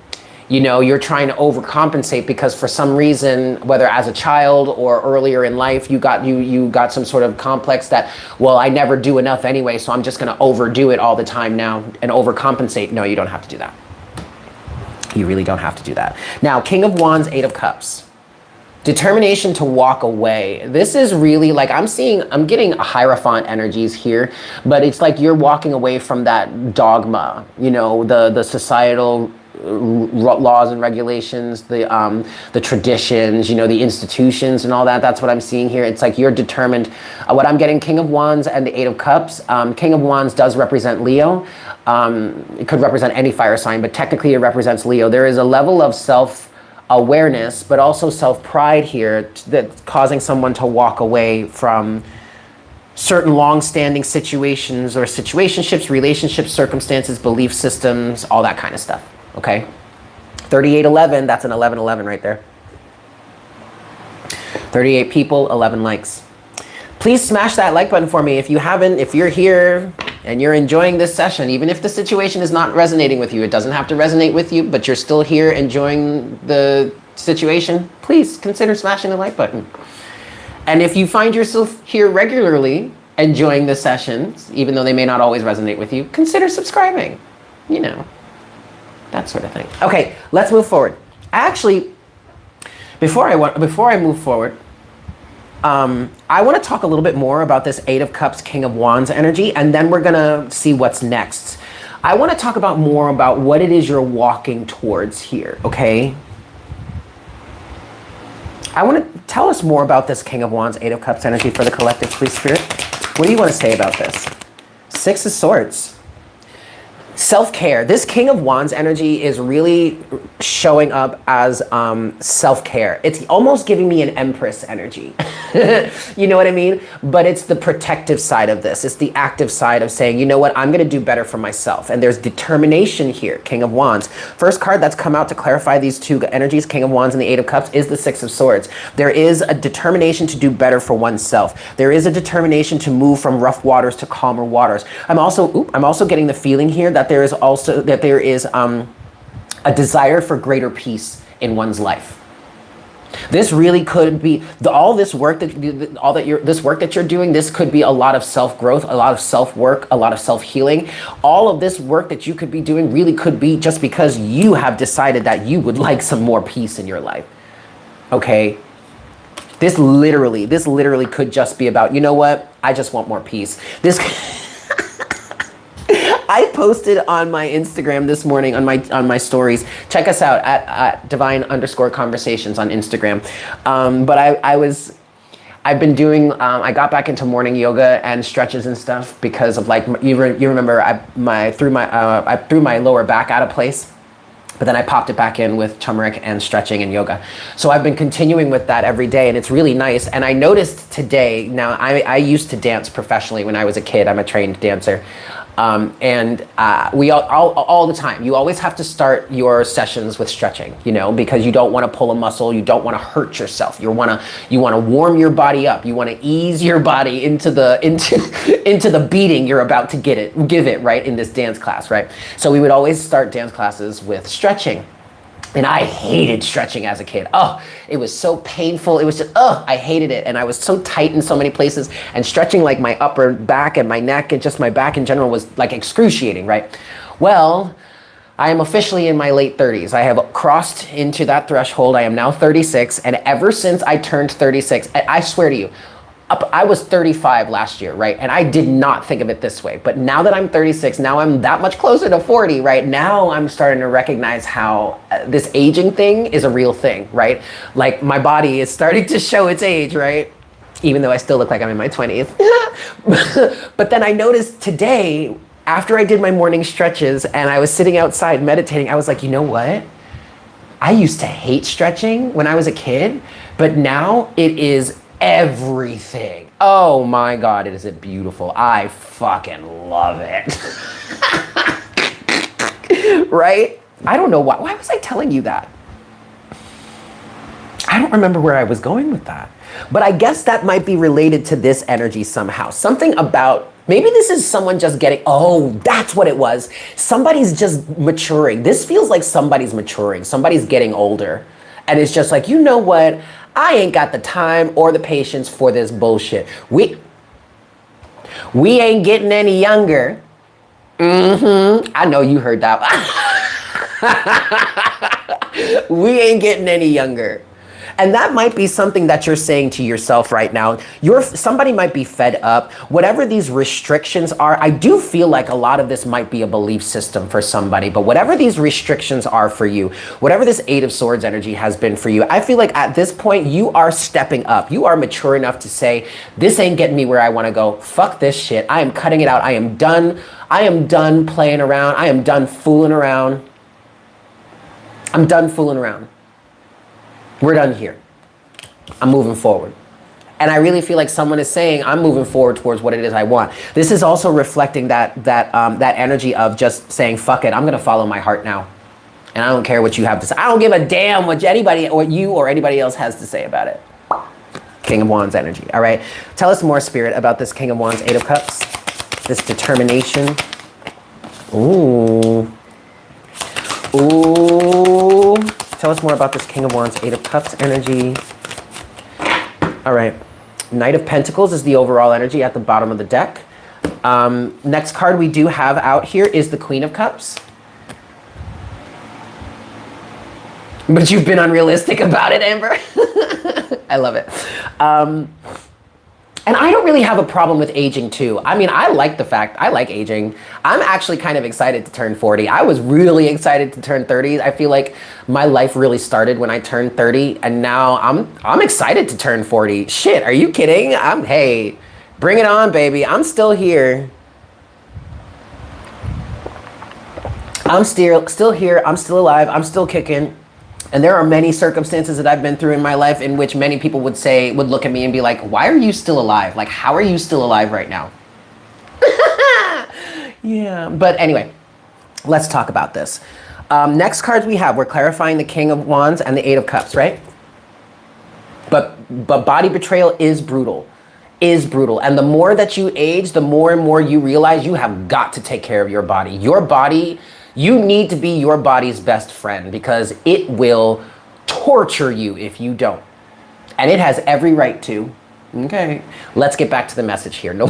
You know, you're trying to overcompensate because for some reason, whether as a child or earlier in life, you got some sort of complex that, well, I never do enough anyway, so I'm just going to overdo it all the time now and overcompensate. No, you don't have to do that. You really don't have to do that. Now, King of Wands, 8 of Cups. Determination to walk away. This is really like, I'm getting Hierophant energies here, but it's like you're walking away from that dogma, you know, the societal laws and regulations, the traditions, you know, the institutions and all that. That's what I'm seeing here. It's like you're determined. What I'm getting, King of Wands and the Eight of Cups. King of Wands does represent Leo. It could represent any fire sign, but technically it represents Leo. There is a level of self-awareness, but also self-pride here that's causing someone to walk away from certain long-standing situations or situationships, relationships, circumstances, belief systems, all that kind of stuff. Okay, 3811, that's an 1111 right there. 38 people, 11 likes. Please smash that like button for me if you haven't, if you're here and you're enjoying this session, even if the situation is not resonating with you, it doesn't have to resonate with you, but you're still here enjoying the situation, please consider smashing the like button. And if you find yourself here regularly enjoying the sessions, even though they may not always resonate with you, consider subscribing, you know. That sort of thing. Okay, let's move forward. Actually, before I move forward, I want to talk a little bit more about this Eight of Cups, King of Wands energy, and then we're gonna see what's next. I want to talk about more about what it is you're walking towards here, okay? I want to tell us more about this King of Wands, Eight of Cups energy for the collective, please, Spirit. What do you want to say about this? Six of Swords. Self-care. This King of Wands energy is really showing up as self-care. It's almost giving me an Empress energy. You know what I mean? But it's the protective side of this. It's the active side of saying, you know what, I'm going to do better for myself. And there's determination here, King of Wands. First card that's come out to clarify these two energies, King of Wands and the Eight of Cups, is the Six of Swords. There is a determination to do better for oneself. There is a determination to move from rough waters to calmer waters. I'm also getting the feeling here that there is a desire for greater peace in one's life. This really could be this work that you're doing. This could be a lot of self-growth, a lot of self-work, a lot of self-healing. All of this work that you could be doing really could be just because you have decided that you would like some more peace in your life. Okay? This literally could just be about, you know what? I just want more peace. I posted on my Instagram this morning on my stories. Check us out at divine_conversations on Instagram. But I've been doing, I got back into morning yoga and stretches and stuff because of like, you remember I threw my lower back out of place, but then I popped it back in with turmeric and stretching and yoga. So I've been continuing with that every day and it's really nice. And I noticed today, now I used to dance professionally when I was a kid. I'm a trained dancer. We all the time, you always have to start your sessions with stretching, you know, because you don't want to pull a muscle, you don't want to hurt yourself. You want to warm your body up. You want to ease your body into the beating you're about to give it, right, in this dance class, right? So we would always start dance classes with stretching. And I hated stretching as a kid. Oh, it was so painful. It was just, I hated it. And I was so tight in so many places. And stretching like my upper back and my neck and just my back in general was like excruciating, right? Well, I am officially in my late 30s. I have crossed into that threshold. I am now 36. And ever since I turned 36, I swear to you, I was 35 last year, right? And I did not think of it this way. But now that I'm 36, now I'm that much closer to 40, right? Now I'm starting to recognize how this aging thing is a real thing, right? Like my body is starting to show its age, right? Even though I still look like I'm in my 20s. But then I noticed today, after I did my morning stretches and I was sitting outside meditating, I was like, you know what? I used to hate stretching when I was a kid, but now it is everything. Oh my God, is it beautiful. I fucking love it. Right? I don't know why was I telling you that? I don't remember where I was going with that. But I guess that might be related to this energy somehow. Something about, maybe this is someone just getting, oh, that's what it was. Somebody's just maturing. This feels like somebody's maturing. Somebody's getting older. And it's just like, you know what? I ain't got the time or the patience for this bullshit. We ain't getting any younger. I know you heard that. We ain't getting any younger. And that might be something that you're saying to yourself right now. Somebody might be fed up. Whatever these restrictions are, I do feel like a lot of this might be a belief system for somebody, but whatever these restrictions are for you, whatever this Eight of Swords energy has been for you, I feel like at this point you are stepping up. You are mature enough to say, this ain't getting me where I want to go. Fuck this shit. I am cutting it out. I am done. I am done playing around. I am done fooling around. I'm done fooling around. We're done here. I'm moving forward. And I really feel like someone is saying, I'm moving forward towards what it is I want. This is also reflecting that energy of just saying, fuck it, I'm gonna follow my heart now. And I don't care what you have to say. I don't give a damn what anybody or you or anybody else has to say about it. King of Wands energy, all right? Tell us more, Spirit, about this King of Wands, Eight of Cups. This determination. Ooh. Ooh. Tell us more about this King of Wands, Eight of Cups energy. All right. Knight of Pentacles is the overall energy at the bottom of the deck. Next card we do have out here is the Queen of Cups. But you've been unrealistic about it, Amber. I love it. And I don't really have a problem with aging too. I mean, I like aging. I'm actually kind of excited to turn 40. I was really excited to turn 30. I feel like my life really started when I turned 30, and now I'm excited to turn 40. Shit, are you kidding? Hey, bring it on, baby. I'm still here. I'm still here. I'm still alive. I'm still kicking. And there are many circumstances that I've been through in my life in which many people would look at me and be like, why are you still alive? Like, how are you still alive right now? Yeah, but anyway, let's talk about this. Next cards we're clarifying the King of Wands and the Eight of Cups, right? But body betrayal is brutal. And the more that you age, the more and more you realize you have got to take care of your body. Your body, you need to be your body's best friend because it will torture you if you don't. And it has every right to. Okay, let's get back to the message here. No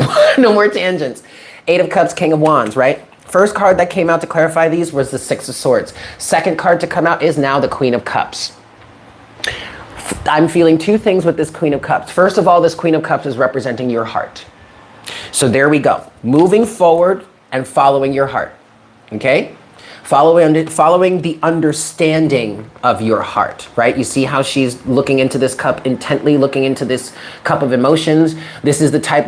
more tangents. Eight of Cups, King of Wands, right? First card that came out to clarify these was the Six of Swords. Second card to come out is now the Queen of Cups. I'm feeling two things with this Queen of Cups. First of all, this Queen of Cups is representing your heart. So there we go. Moving forward and following your heart. Okay? Following the understanding of your heart, right? You see how she's looking into this cup, intently looking into this cup of emotions. This is the type,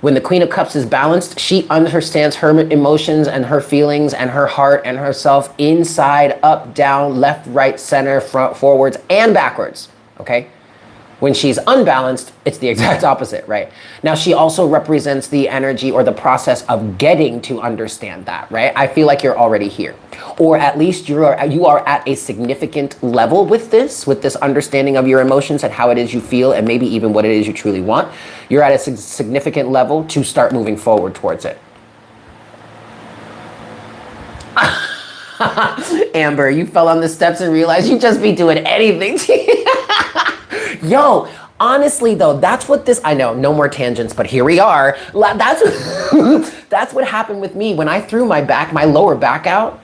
when the Queen of Cups is balanced, she understands her emotions and her feelings and her heart and herself inside, up, down, left, right, center, front, forwards, and backwards, okay? When she's unbalanced, it's the exact opposite, right? Now, she also represents the energy or the process of getting to understand that, right? I feel like you're already here. Or at least you are at a significant level with this understanding of your emotions and how it is you feel and maybe even what it is you truly want. You're at a significant level to start moving forward towards it. Amber, you fell on the steps and realized you just be doing anything. Yo, honestly though, that's what this, I know, no more tangents, but here we are. That's what happened with me when I threw my lower back out.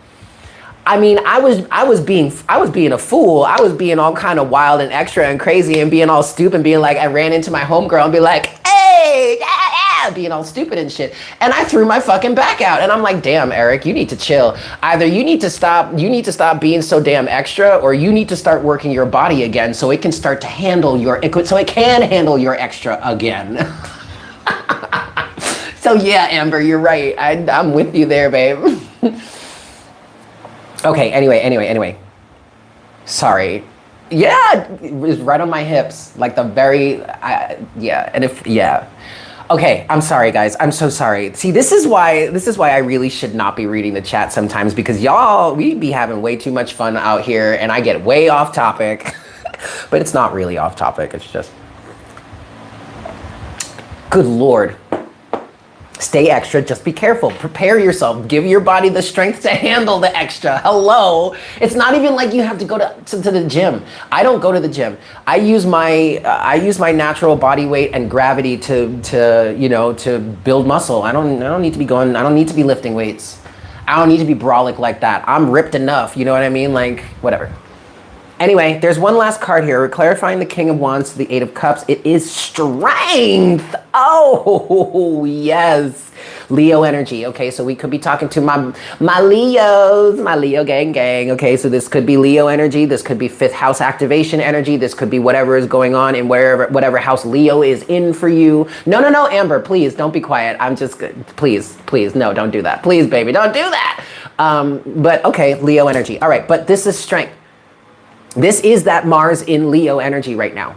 I mean, I was being a fool. I was being all kind of wild and extra and crazy and being all stupid and being like, I ran into my homegirl and be like, hey, yeah, being all stupid and shit. And I threw my fucking back out. And I'm like, damn, Eric, you need to chill. Either you need to stop being so damn extra, or you need to start working your body again so it can start to handle so it can handle your extra again. So yeah, Amber, you're right. I'm with you there, babe. Okay, anyway. Sorry. Yeah, it was right on my hips. Like Okay, I'm sorry, guys. I'm so sorry. See, this is why I really should not be reading the chat sometimes, because y'all, we be having way too much fun out here and I get way off topic. But it's not really off topic. It's just, good Lord. Stay extra, just be careful. Prepare yourself. Give your body the strength to handle the extra. Hello. It's not even like you have to go to the gym. I don't go to the gym. I use my natural body weight and gravity to build muscle. I don't need to be lifting weights. I don't need to be brolic like that. I'm ripped enough, you know what I mean? Like, whatever. Anyway, there's one last card here. We're clarifying the King of Wands to the Eight of Cups. It is strength. Oh, yes. Leo energy. Okay, so we could be talking to my Leos, my Leo gang. Okay, so this could be Leo energy. This could be fifth house activation energy. This could be whatever is going on in whatever house Leo is in for you. No, Amber, please don't be quiet. I'm just good. Please, no, don't do that. Please, baby, don't do that. But okay, Leo energy. All right, but this is strength. This is that Mars in Leo energy right now.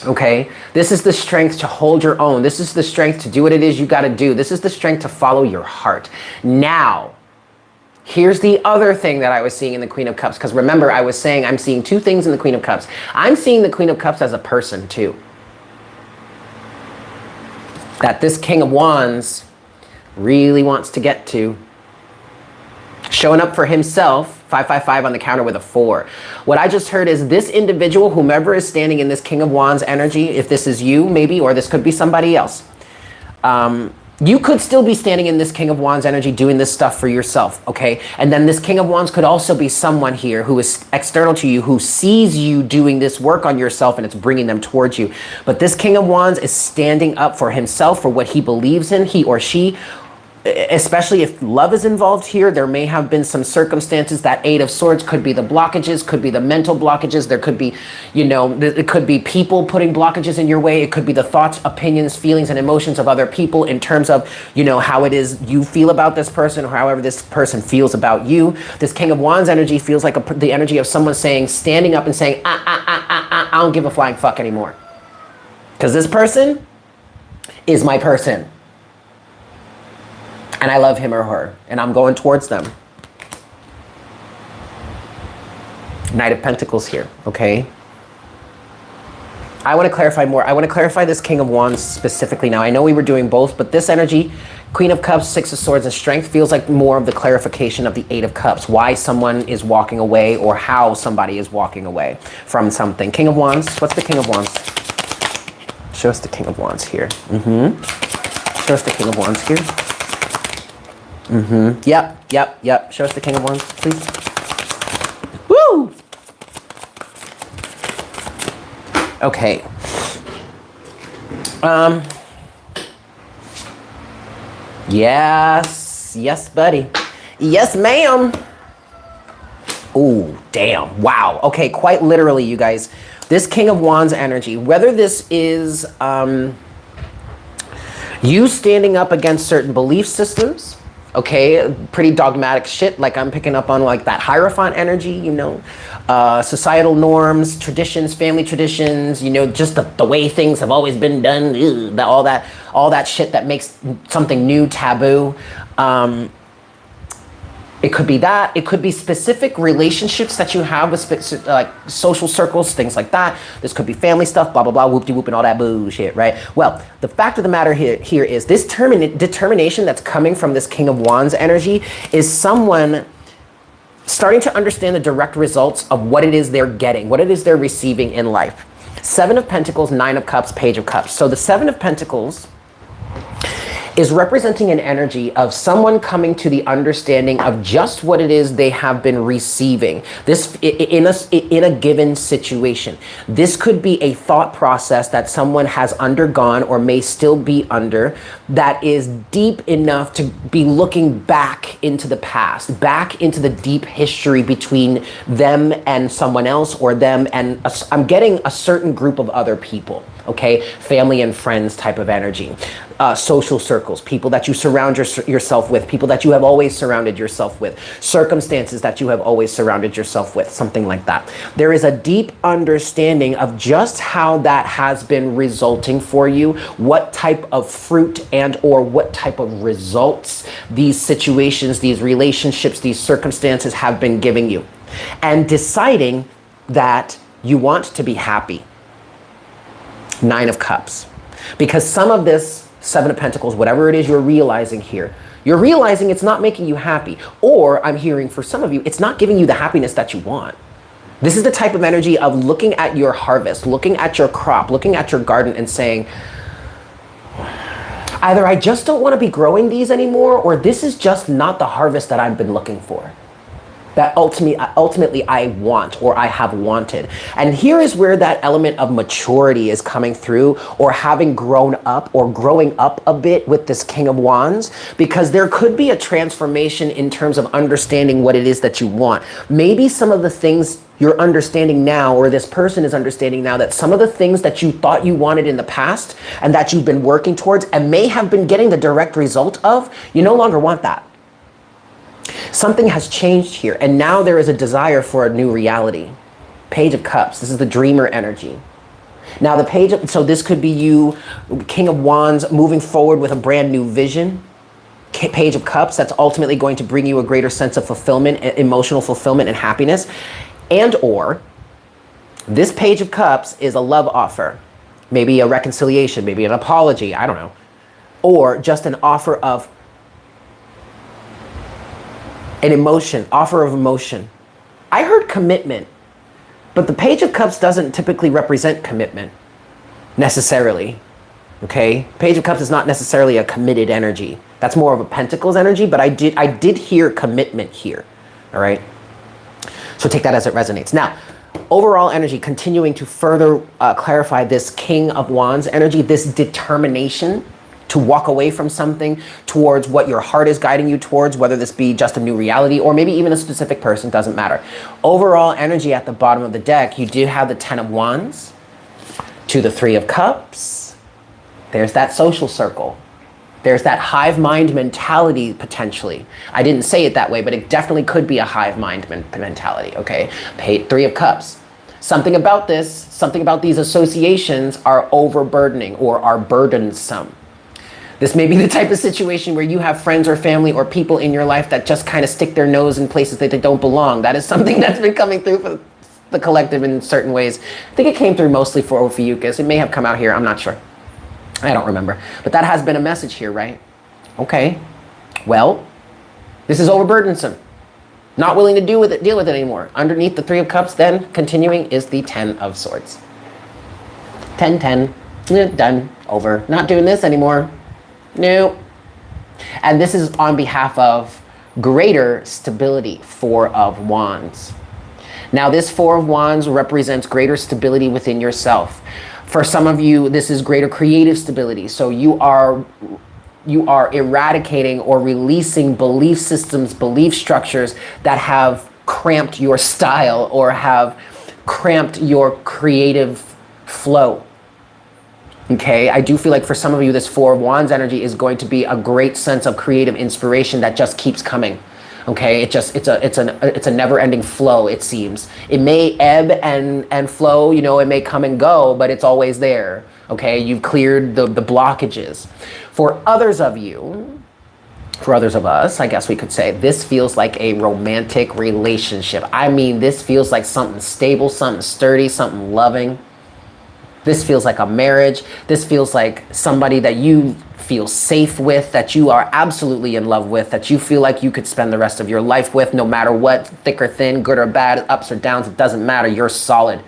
Okay, this is the strength to hold your own. This is the strength to do what it is you got to do. This is the strength to follow your heart. Now, here's the other thing that I was seeing in the Queen of Cups. Because remember, I was saying I'm seeing two things in the Queen of Cups. I'm seeing the Queen of Cups as a person too. That this King of Wands really wants to get to. Showing up for himself, 555 on the counter with a 4. What I just heard is this individual, whomever is standing in this King of Wands energy, if this is you maybe, or this could be somebody else, you could still be standing in this King of Wands energy doing this stuff for yourself, okay? And then this King of Wands could also be someone here who is external to you, who sees you doing this work on yourself and it's bringing them towards you. But this King of Wands is standing up for himself, for what he believes in, he or she. Especially if love is involved here, there may have been some circumstances. That Eight of Swords could be the blockages, could be the mental blockages. There could be, it could be people putting blockages in your way. It could be the thoughts, opinions, feelings, and emotions of other people in terms of, how it is you feel about this person or however this person feels about you. This King of Wands energy feels like the energy of someone standing up and saying, I don't give a flying fuck anymore. Because this person is my person. And I love him or her, and I'm going towards them. Knight of Pentacles here, okay? I want to clarify more. I want to clarify this King of Wands specifically now. I know we were doing both, but this energy, Queen of Cups, Six of Swords, and Strength feels like more of the clarification of the Eight of Cups. Why someone is walking away or how somebody is walking away from something. King of Wands, what's the King of Wands? Show us the King of Wands here. Show us the King of Wands here. Yep. Show us the King of Wands, please. Woo! Okay. Yes, buddy. Yes, ma'am. Ooh, damn. Wow. Okay, quite literally, you guys. This King of Wands energy, whether this is you standing up against certain belief systems, okay, pretty dogmatic shit, like I'm picking up on like that Hierophant energy, societal norms, traditions, family traditions, just the way things have always been done, all that shit that makes something new taboo. It could be that. It could be specific relationships that you have with like social circles, things like that. This could be family stuff, blah, blah, blah, whoop-de-whoop and all that bullshit, right? Well, the fact of the matter here is this determination that's coming from this King of Wands energy is someone starting to understand the direct results of what it is they're getting, what it is they're receiving in life. Seven of Pentacles, Nine of Cups, Page of Cups. So the Seven of Pentacles is representing an energy of someone coming to the understanding of just what it is they have been receiving. This in a given situation. This could be a thought process that someone has undergone or may still be under that is deep enough to be looking back into the past, back into the deep history between them and someone else, or them and I'm getting a certain group of other people. Okay, family and friends type of energy, social circles, people that you surround yourself with, people that you have always surrounded yourself with, circumstances that you have always surrounded yourself with, something like that. There is a deep understanding of just how that has been resulting for you, what type of fruit and or what type of results these situations, these relationships, these circumstances have been giving you, and deciding that you want to be happy. Nine of Cups. Because some of this Seven of Pentacles, whatever it is you're realizing here, you're realizing it's not making you happy. Or I'm hearing for some of you, it's not giving you the happiness that you want. This is the type of energy of looking at your harvest, looking at your crop, looking at your garden and saying, either I just don't want to be growing these anymore, or this is just not the harvest that I've been looking for. that ultimately I want or I have wanted. And here is where that element of maturity is coming through, or having grown up or growing up a bit with this King of Wands, because there could be a transformation in terms of understanding what it is that you want. Maybe some of the things you're understanding now, or this person is understanding now, that some of the things that you thought you wanted in the past and that you've been working towards and may have been getting the direct result of, you no longer want that. Something has changed here, and now there is a desire for a new reality. Page of Cups, this is the dreamer energy. Now the page of, so this could be you, King of Wands, moving forward with a brand new vision. Page of Cups, that's ultimately going to bring you a greater sense of fulfillment, emotional fulfillment and happiness. And or, this Page of Cups is a love offer. Maybe a reconciliation, maybe an apology, I don't know. Or just an offer of an emotion, offer of emotion. I heard commitment, but the Page of Cups doesn't typically represent commitment necessarily, okay? Page of Cups is not necessarily a committed energy. That's more of a Pentacles energy, but I did hear commitment here, all right? So take that as it resonates. Now, overall energy, continuing to further clarify this King of Wands energy, this determination to walk away from something towards what your heart is guiding you towards, whether this be just a new reality or maybe even a specific person, doesn't matter. Overall energy at the bottom of the deck, you do have the 10 of Wands to the 3 of Cups. There's that social circle. There's that hive mind mentality potentially. I didn't say it that way, but it definitely could be a hive mind mentality, okay? 3 of Cups. Something about this, something about these associations are overburdening or are burdensome. This may be the type of situation where you have friends or family or people in your life that just kind of stick their nose in places that they don't belong. That is something that's been coming through for the collective in certain ways. I think it came through mostly for Ophiuchus. It may have come out here, I'm not sure. I don't remember. But that has been a message here, right? Okay, well, this is overburdensome. Not willing to deal with it anymore. Underneath the 3 of Cups, then, continuing, is the 10 of Swords. 10, 10, done, over. Not doing this anymore. No. And this is on behalf of greater stability, 4 of Wands. Now this 4 of Wands represents greater stability within yourself. For some of you, this is greater creative stability. So you are eradicating or releasing belief systems, belief structures that have cramped your style or have cramped your creative flow. Okay, I do feel like for some of you, this 4 of Wands energy is going to be a great sense of creative inspiration that just keeps coming. Okay, it's a never-ending flow, it seems. It may ebb and flow, you know, it may come and go, but it's always there. Okay, you've cleared the blockages. For others of you, for others of us, I guess we could say, this feels like a romantic relationship. I mean, this feels like something stable, something sturdy, something loving. This feels like a marriage. This feels like somebody that you feel safe with, that you are absolutely in love with, that you feel like you could spend the rest of your life with, no matter what, thick or thin, good or bad, ups or downs, it doesn't matter, you're solid.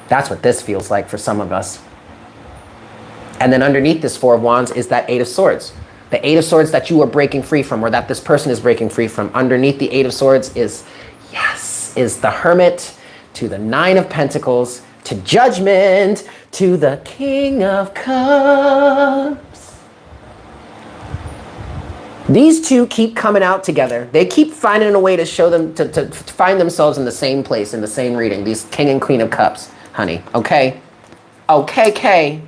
That's what this feels like for some of us. And then underneath this 4 of Wands is that 8 of Swords. The 8 of Swords that you are breaking free from, or that this person is breaking free from. Underneath the 8 of Swords is, yes, is the Hermit to the 9 of Pentacles, to Judgment, to the King of Cups. These two keep coming out together. They keep finding a way to show them, to find themselves in the same place, in the same reading. These King and Queen of Cups, honey, okay? Okay, Kay.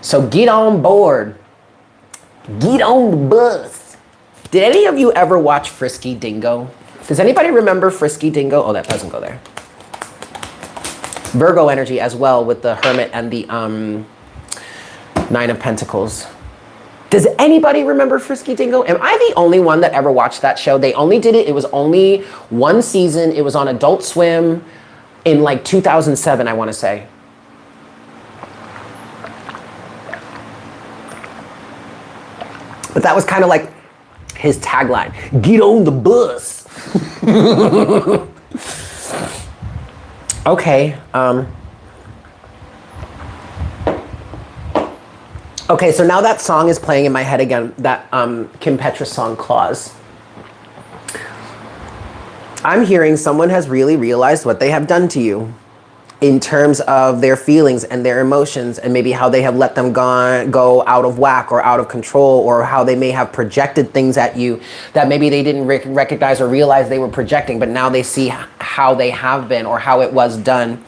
So get on board. Get on the bus. Did any of you ever watch Frisky Dingo? Does anybody remember Frisky Dingo? Oh, that doesn't go there. Virgo energy as well with the Hermit and the 9 of Pentacles. Does anybody remember Frisky Dingo? Am I the only one that ever watched that show? They only did it, it was only 1 season. It was on Adult Swim in like 2007, I want to say. But that was kind of like his tagline, get on the bus. Okay. Okay, so now that song is playing in my head again, that Kim Petras song, Claws. I'm hearing someone has really realized what they have done to you in terms of their feelings and their emotions, and maybe how they have let them go out of whack or out of control, or how they may have projected things at you that maybe they didn't recognize or realize they were projecting, but now they see how they have been or how it was done.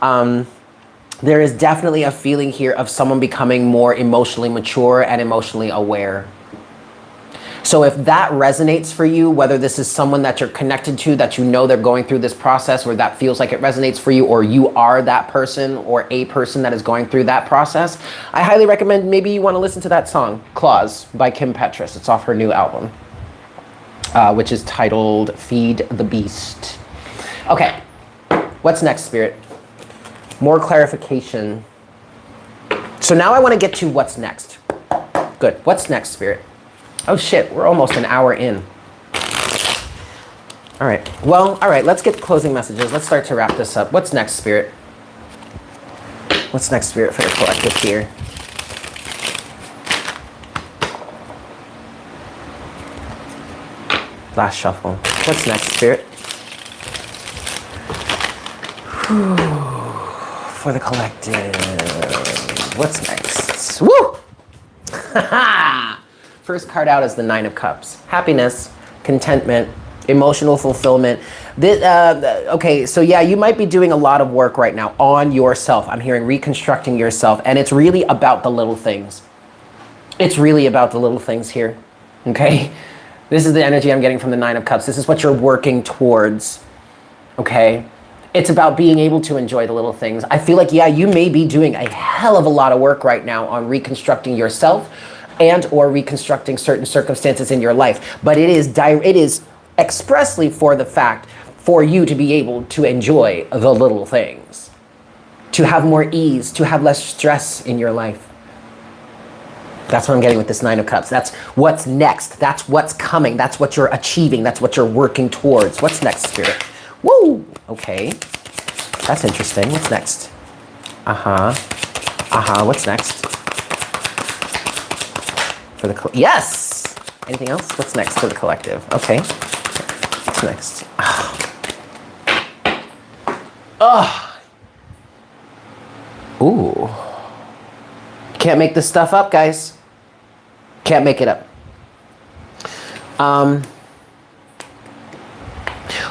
There is definitely a feeling here of someone becoming more emotionally mature and emotionally aware. So if that resonates for you, whether this is someone that you're connected to, that you know they're going through this process, or that feels like it resonates for you, or you are that person or a person that is going through that process, I highly recommend maybe you want to listen to that song, Claws by Kim Petras. It's off her new album, which is titled Feed the Beast. Okay, what's next, Spirit? More clarification. So now I want to get to what's next. Good, what's next, Spirit? Oh shit, we're almost an hour in. All right, well, all right, let's get closing messages. Let's start to wrap this up. What's next, Spirit? What's next, Spirit, for the collective here? Last shuffle. What's next, Spirit? For the collective. What's next? Woo! First card out is the Nine of Cups. Happiness, contentment, emotional fulfillment. Okay, so yeah, you might be doing a lot of work right now on yourself. I'm hearing reconstructing yourself, and it's really about the little things. It's really about the little things here, okay? This is the energy I'm getting from the Nine of Cups. This is what you're working towards, okay? It's about being able to enjoy the little things. I feel like, yeah, you may be doing a hell of a lot of work right now on reconstructing yourself and or reconstructing certain circumstances in your life. But it is expressly for the fact for you to be able to enjoy the little things, to have more ease, to have less stress in your life. That's what I'm getting with this Nine of Cups. That's what's next. That's what's coming. That's what you're achieving. That's what you're working towards. What's next, Spirit? Woo! Okay. That's interesting. What's next? What's next? For the yes! Anything else? What's next for the collective? Okay. What's next? Ooh. Can't make this stuff up, guys. Can't make it up.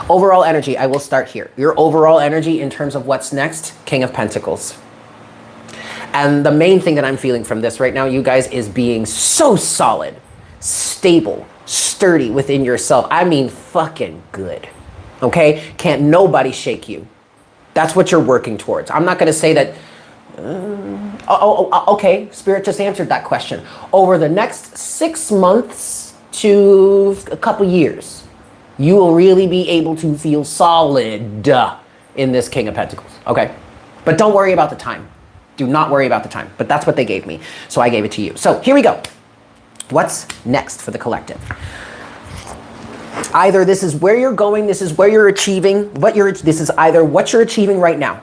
Overall energy, I will start here. Your overall energy in terms of what's next, King of Pentacles. And the main thing that I'm feeling from this right now, you guys, is being so solid, stable, sturdy within yourself. I mean, fucking good, okay? Can't nobody shake you. That's what you're working towards. I'm not gonna say that, okay, Spirit just answered that question. Over the next 6 months to a couple years, you will really be able to feel solid in this King of Pentacles, okay? But don't worry about the time. Do not worry about the time, but that's what they gave me, so I gave it to you. So here we go. What's next for the collective? Either this is where you're going, this is where you're achieving, this is either what you're achieving right now.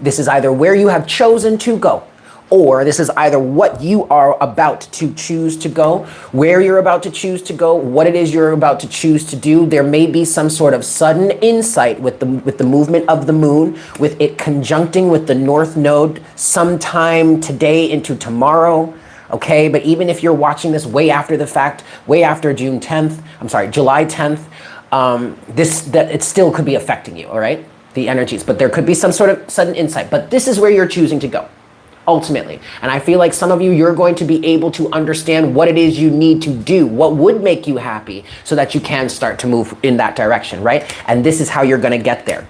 This is either where you have chosen to go, or this is either what you are about to choose to go, where you're about to choose to go, what it is you're about to choose to do. There may be some sort of sudden insight with the movement of the moon, with it conjuncting with the North Node sometime today into tomorrow. Okay, but even if you're watching this way after the fact, way after July 10th, it still could be affecting you, all right? The energies, but there could be some sort of sudden insight, but this is where you're choosing to go, ultimately. And I feel like some of you, you're going to be able to understand what it is you need to do, what would make you happy, so that you can start to move in that direction, right? And this is how you're gonna get there.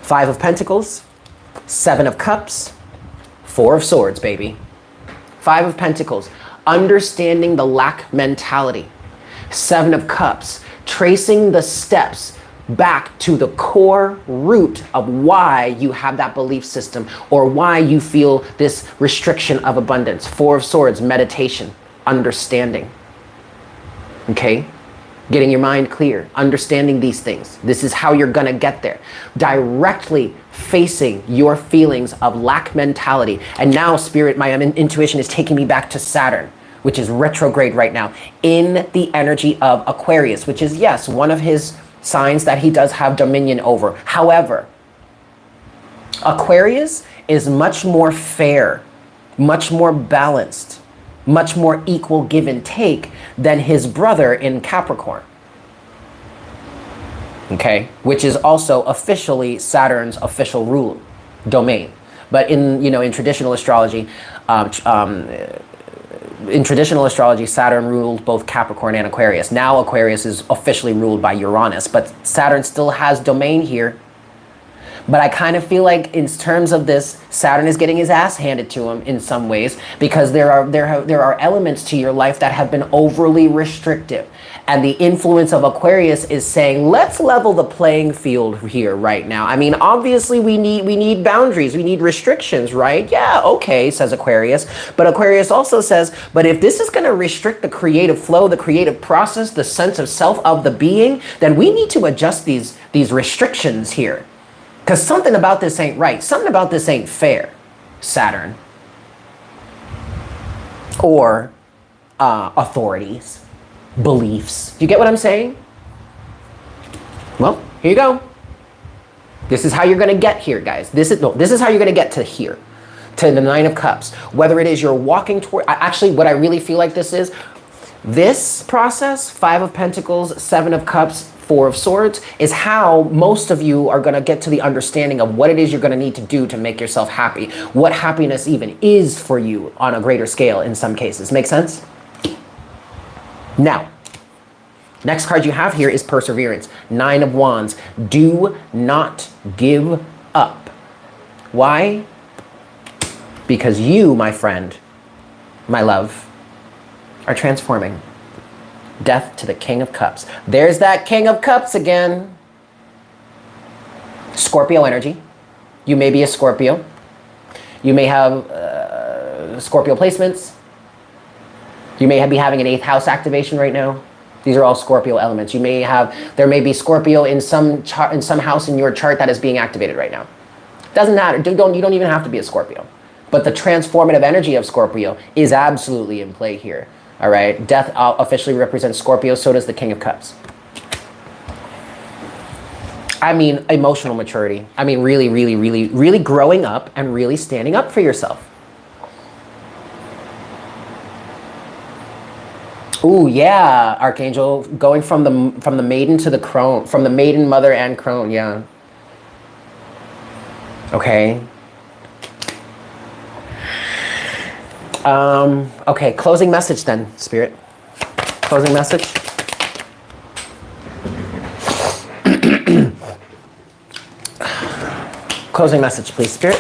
5 of Pentacles, 7 of Cups, 4 of Swords, baby. 5 of Pentacles, understanding the lack mentality. 7 of Cups, tracing the steps back to the core root of why you have that belief system or why you feel this restriction of abundance. 4 of Swords, meditation, understanding. Okay? Getting your mind clear, understanding these things. This is how you're gonna get there. Directly facing your feelings of lack mentality. And now, Spirit, my intuition is taking me back to Saturn, which is retrograde right now, in the energy of Aquarius, which is, yes, one of his signs that he does have dominion over. However, Aquarius is much more fair, much more balanced, much more equal give and take than his brother in Capricorn. Okay, which is also officially Saturn's official rule domain. But in traditional astrology, Saturn ruled both Capricorn and Aquarius. Now Aquarius is officially ruled by Uranus, but Saturn still has domain here. But I kind of feel like in terms of this, Saturn is getting his ass handed to him in some ways, because there are elements to your life that have been overly restrictive. And the influence of Aquarius is saying, let's level the playing field here right now. I mean, obviously we need boundaries, we need restrictions, right? Yeah, okay, says Aquarius. But Aquarius also says, but if this is going to restrict the creative flow, the creative process, the sense of self of the being, then we need to adjust these restrictions here. Because something about this ain't right. Something about this ain't fair, Saturn. Or authorities, beliefs. Do you get what I'm saying? Well, here you go. This is how you're going to get here, guys. This is how you're going to get to here, to the Nine of Cups. Whether it is you're walking toward, actually, what I really feel like this process, Five of Pentacles, Seven of Cups, Four of Swords, is how most of you are going to get to the understanding of what it is you're going to need to do to make yourself happy. What happiness even is for you on a greater scale in some cases. Make sense? Now, next card you have here is Perseverance. Nine of Wands. Do not give up. Why? Because you, my friend, my love, are transforming. Death to the King of Cups. There's that King of Cups again. Scorpio energy. You may be a Scorpio. You may have Scorpio placements. You may be having an 8th house activation right now. These are all Scorpio elements. There may be Scorpio in some house in your chart that is being activated right now. Doesn't matter. You don't even have to be a Scorpio. But the transformative energy of Scorpio is absolutely in play here. All right, death officially represents Scorpio, so does the King of Cups. I mean, emotional maturity. I mean, really, really, really, really growing up and really standing up for yourself. Ooh, yeah, Archangel, going from the maiden to the crone, from the maiden, mother, and crone, yeah. Okay. Okay, closing message then, Spirit. Closing message. Closing message, please, Spirit.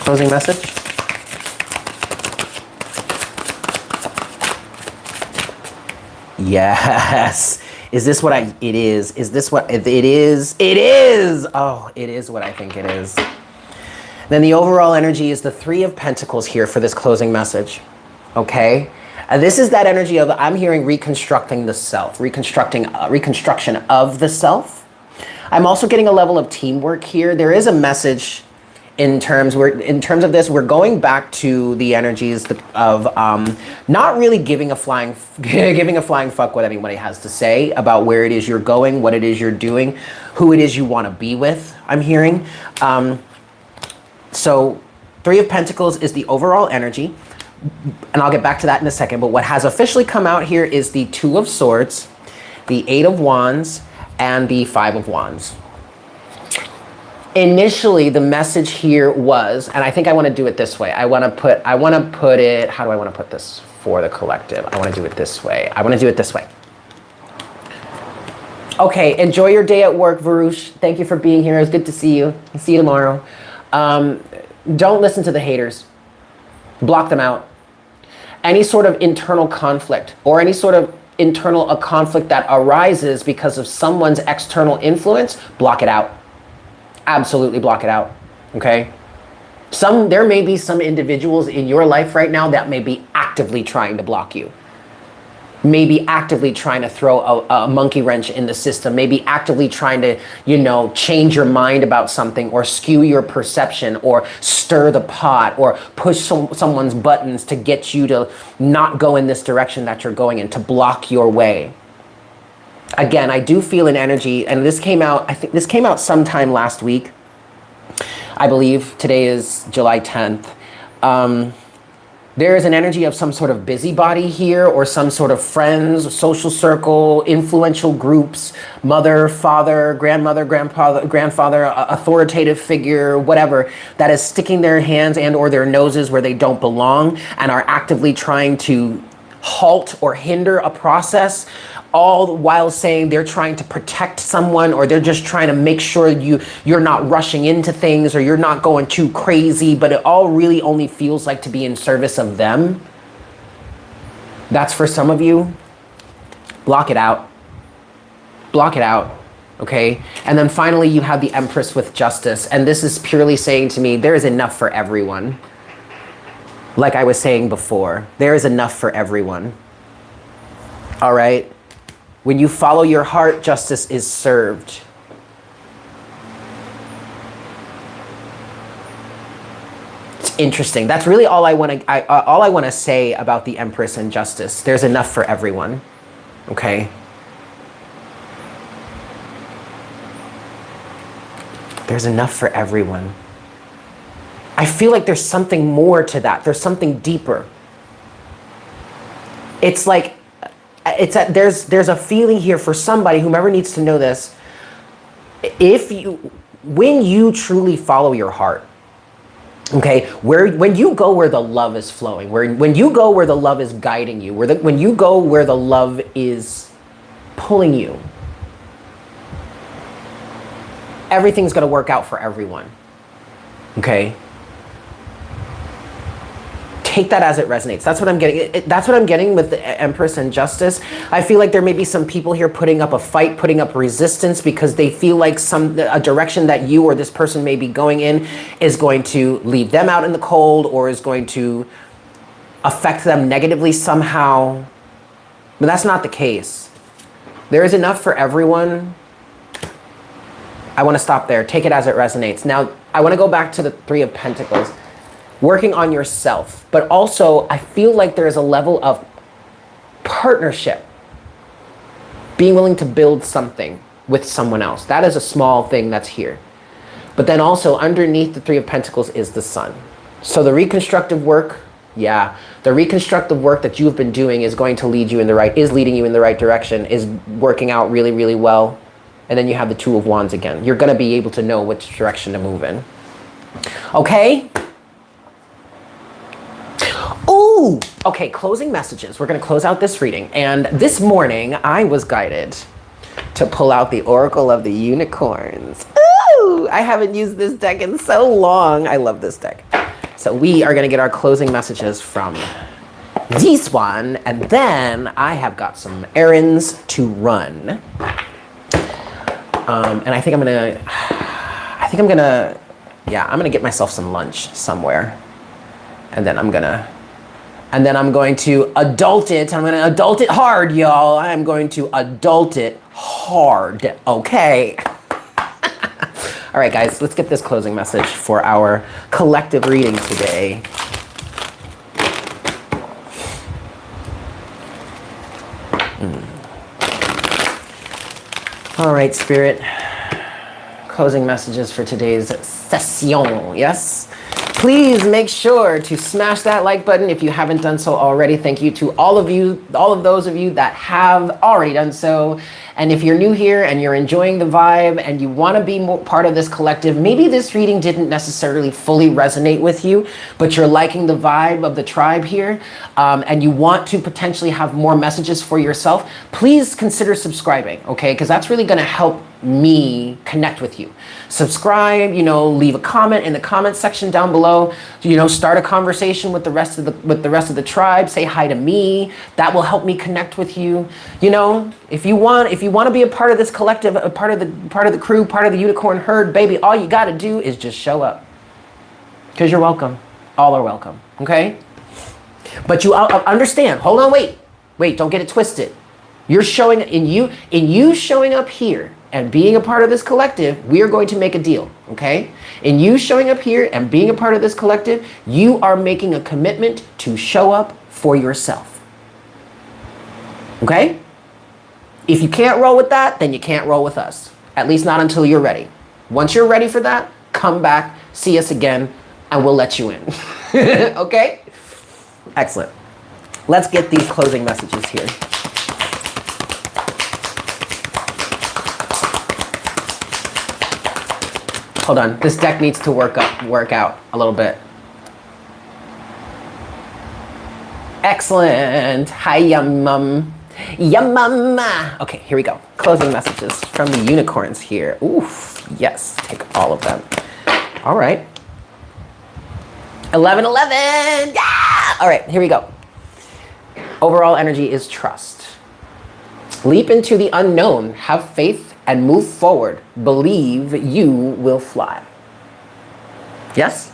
Closing message. Yes. Is this what it is? Is this what it is? It is! Oh, it is what I think it is. Then the overall energy is the Three of Pentacles here for this closing message. Okay? This is that energy of, I'm hearing reconstructing the self, reconstruction of the self. I'm also getting a level of teamwork here. There is a message in terms of this. We're going back to the energies of not really giving a flying fuck what anybody has to say about where it is you're going, what it is you're doing, who it is you want to be with, I'm hearing. So Three of Pentacles is the overall energy, and I'll get back to that in a second, but what has officially come out here is the Two of Swords, the Eight of Wands, and the Five of Wands. Initially, the message here was, and I think I want to do it this way. I want to put it, how do I want to put this for the collective? I want to do it this way. Okay, enjoy your day at work, Varush. Thank you for being here. It was good to see you. I'll see you tomorrow. Don't listen to the haters. Block them out. Any sort of internal conflict or any sort of internal conflict that arises because of someone's external influence, block it out. Absolutely block it out, okay? There may be some individuals in your life right now that may be actively trying to block you. maybe actively trying to throw a monkey wrench in the system, maybe actively trying to, change your mind about something, or skew your perception, or stir the pot, or push someone's buttons to get you to not go in this direction that you're going in, to block your way. Again, I do feel an energy, and this came out, I think this came out sometime last week. I believe today is July 10th. There is an energy of some sort of busybody here, or some sort of friends, social circle, influential groups, mother, father, grandmother, grandfather, authoritative figure, whatever, that is sticking their hands and or their noses where they don't belong, and are actively trying to halt or hinder a process, all while saying they're trying to protect someone, or they're just trying to make sure you're not rushing into things, or you're not going too crazy, but it all really only feels like to be in service of them. That's for some of you. Block it out. Block it out. Okay? And then finally you have the Empress with Justice, and this is purely saying to me, there is enough for everyone. Like I was saying before, there is enough for everyone. All right? When you follow your heart, justice is served. It's interesting. That's really all I want to say about the Empress and justice. There's enough for everyone. Okay? There's enough for everyone. I feel like there's something more to that. There's something deeper. It's like, there's a feeling here for somebody, whomever needs to know this. When you truly follow your heart, okay, when you go where the love is flowing, when you go where the love is guiding you, when you go where the love is pulling you, everything's going to work out for everyone. Okay? Take that as it resonates. That's what I'm getting. That's what I'm getting with the Empress and Justice. I feel like there may be some people here putting up a fight, putting up resistance, because they feel like a direction that you or this person may be going in is going to leave them out in the cold, or is going to affect them negatively somehow. But that's not the case. There is enough for everyone. I want to stop there. Take it as it resonates. Now, I want to go back to the Three of Pentacles. Working on yourself, but also I feel like there is a level of partnership, being willing to build something with someone else. That is a small thing that's here. But then also underneath the Three of Pentacles is the Sun. So the reconstructive work, the reconstructive work that you've been doing is going to leading you in the right direction, is working out really, really well. And then you have the Two of Wands again. You're going to be able to know which direction to move in. Okay? Ooh, okay, closing messages. We're going to close out this reading. And this morning, I was guided to pull out the Oracle of the Unicorns. Ooh, I haven't used this deck in so long. I love this deck. So we are going to get our closing messages from this one. And then I have got some errands to run. And I think I'm going to get myself some lunch somewhere. And then I'm going to adult it. I'm going to adult it hard, y'all. I'm going to adult it hard, okay? All right, guys, let's get this closing message for our collective reading today. All right, Spirit. Closing messages for today's session, yes? Please make sure to smash that like button if you haven't done so already. Thank you to all of those of you that have already done so. And if you're new here and you're enjoying the vibe and you want to be more part of this collective, maybe this reading didn't necessarily fully resonate with you, but you're liking the vibe of the tribe here, and you want to potentially have more messages for yourself, please consider subscribing, okay? Because that's really going to help me connect with you. Subscribe, leave a comment in the comment section down below, start a conversation with the rest of the tribe, say hi to me. That will help me connect with you. If you want to be a part of this collective, a part of the crew, part of the unicorn herd, baby, all you got to do is just show up. Because you're welcome. All are welcome, okay? But you understand. Hold on, wait. Wait, don't get it twisted. You're showing in you showing up here and being a part of this collective, we are going to make a deal, okay? In you showing up here and being a part of this collective, you are making a commitment to show up for yourself. Okay? If you can't roll with that, then you can't roll with us. At least not until you're ready. Once you're ready for that, come back, see us again, and we'll let you in. Okay? Excellent. Let's get these closing messages here. Hold on, this deck needs to work out a little bit. Excellent. Hi, yum. Yamama. Okay, here we go. Closing messages from the unicorns here. Oof, yes, take all of them. All right. 11. Yeah! All right, here we go. Overall energy is trust. Leap into the unknown, have faith, and move forward. Believe you will fly. Yes?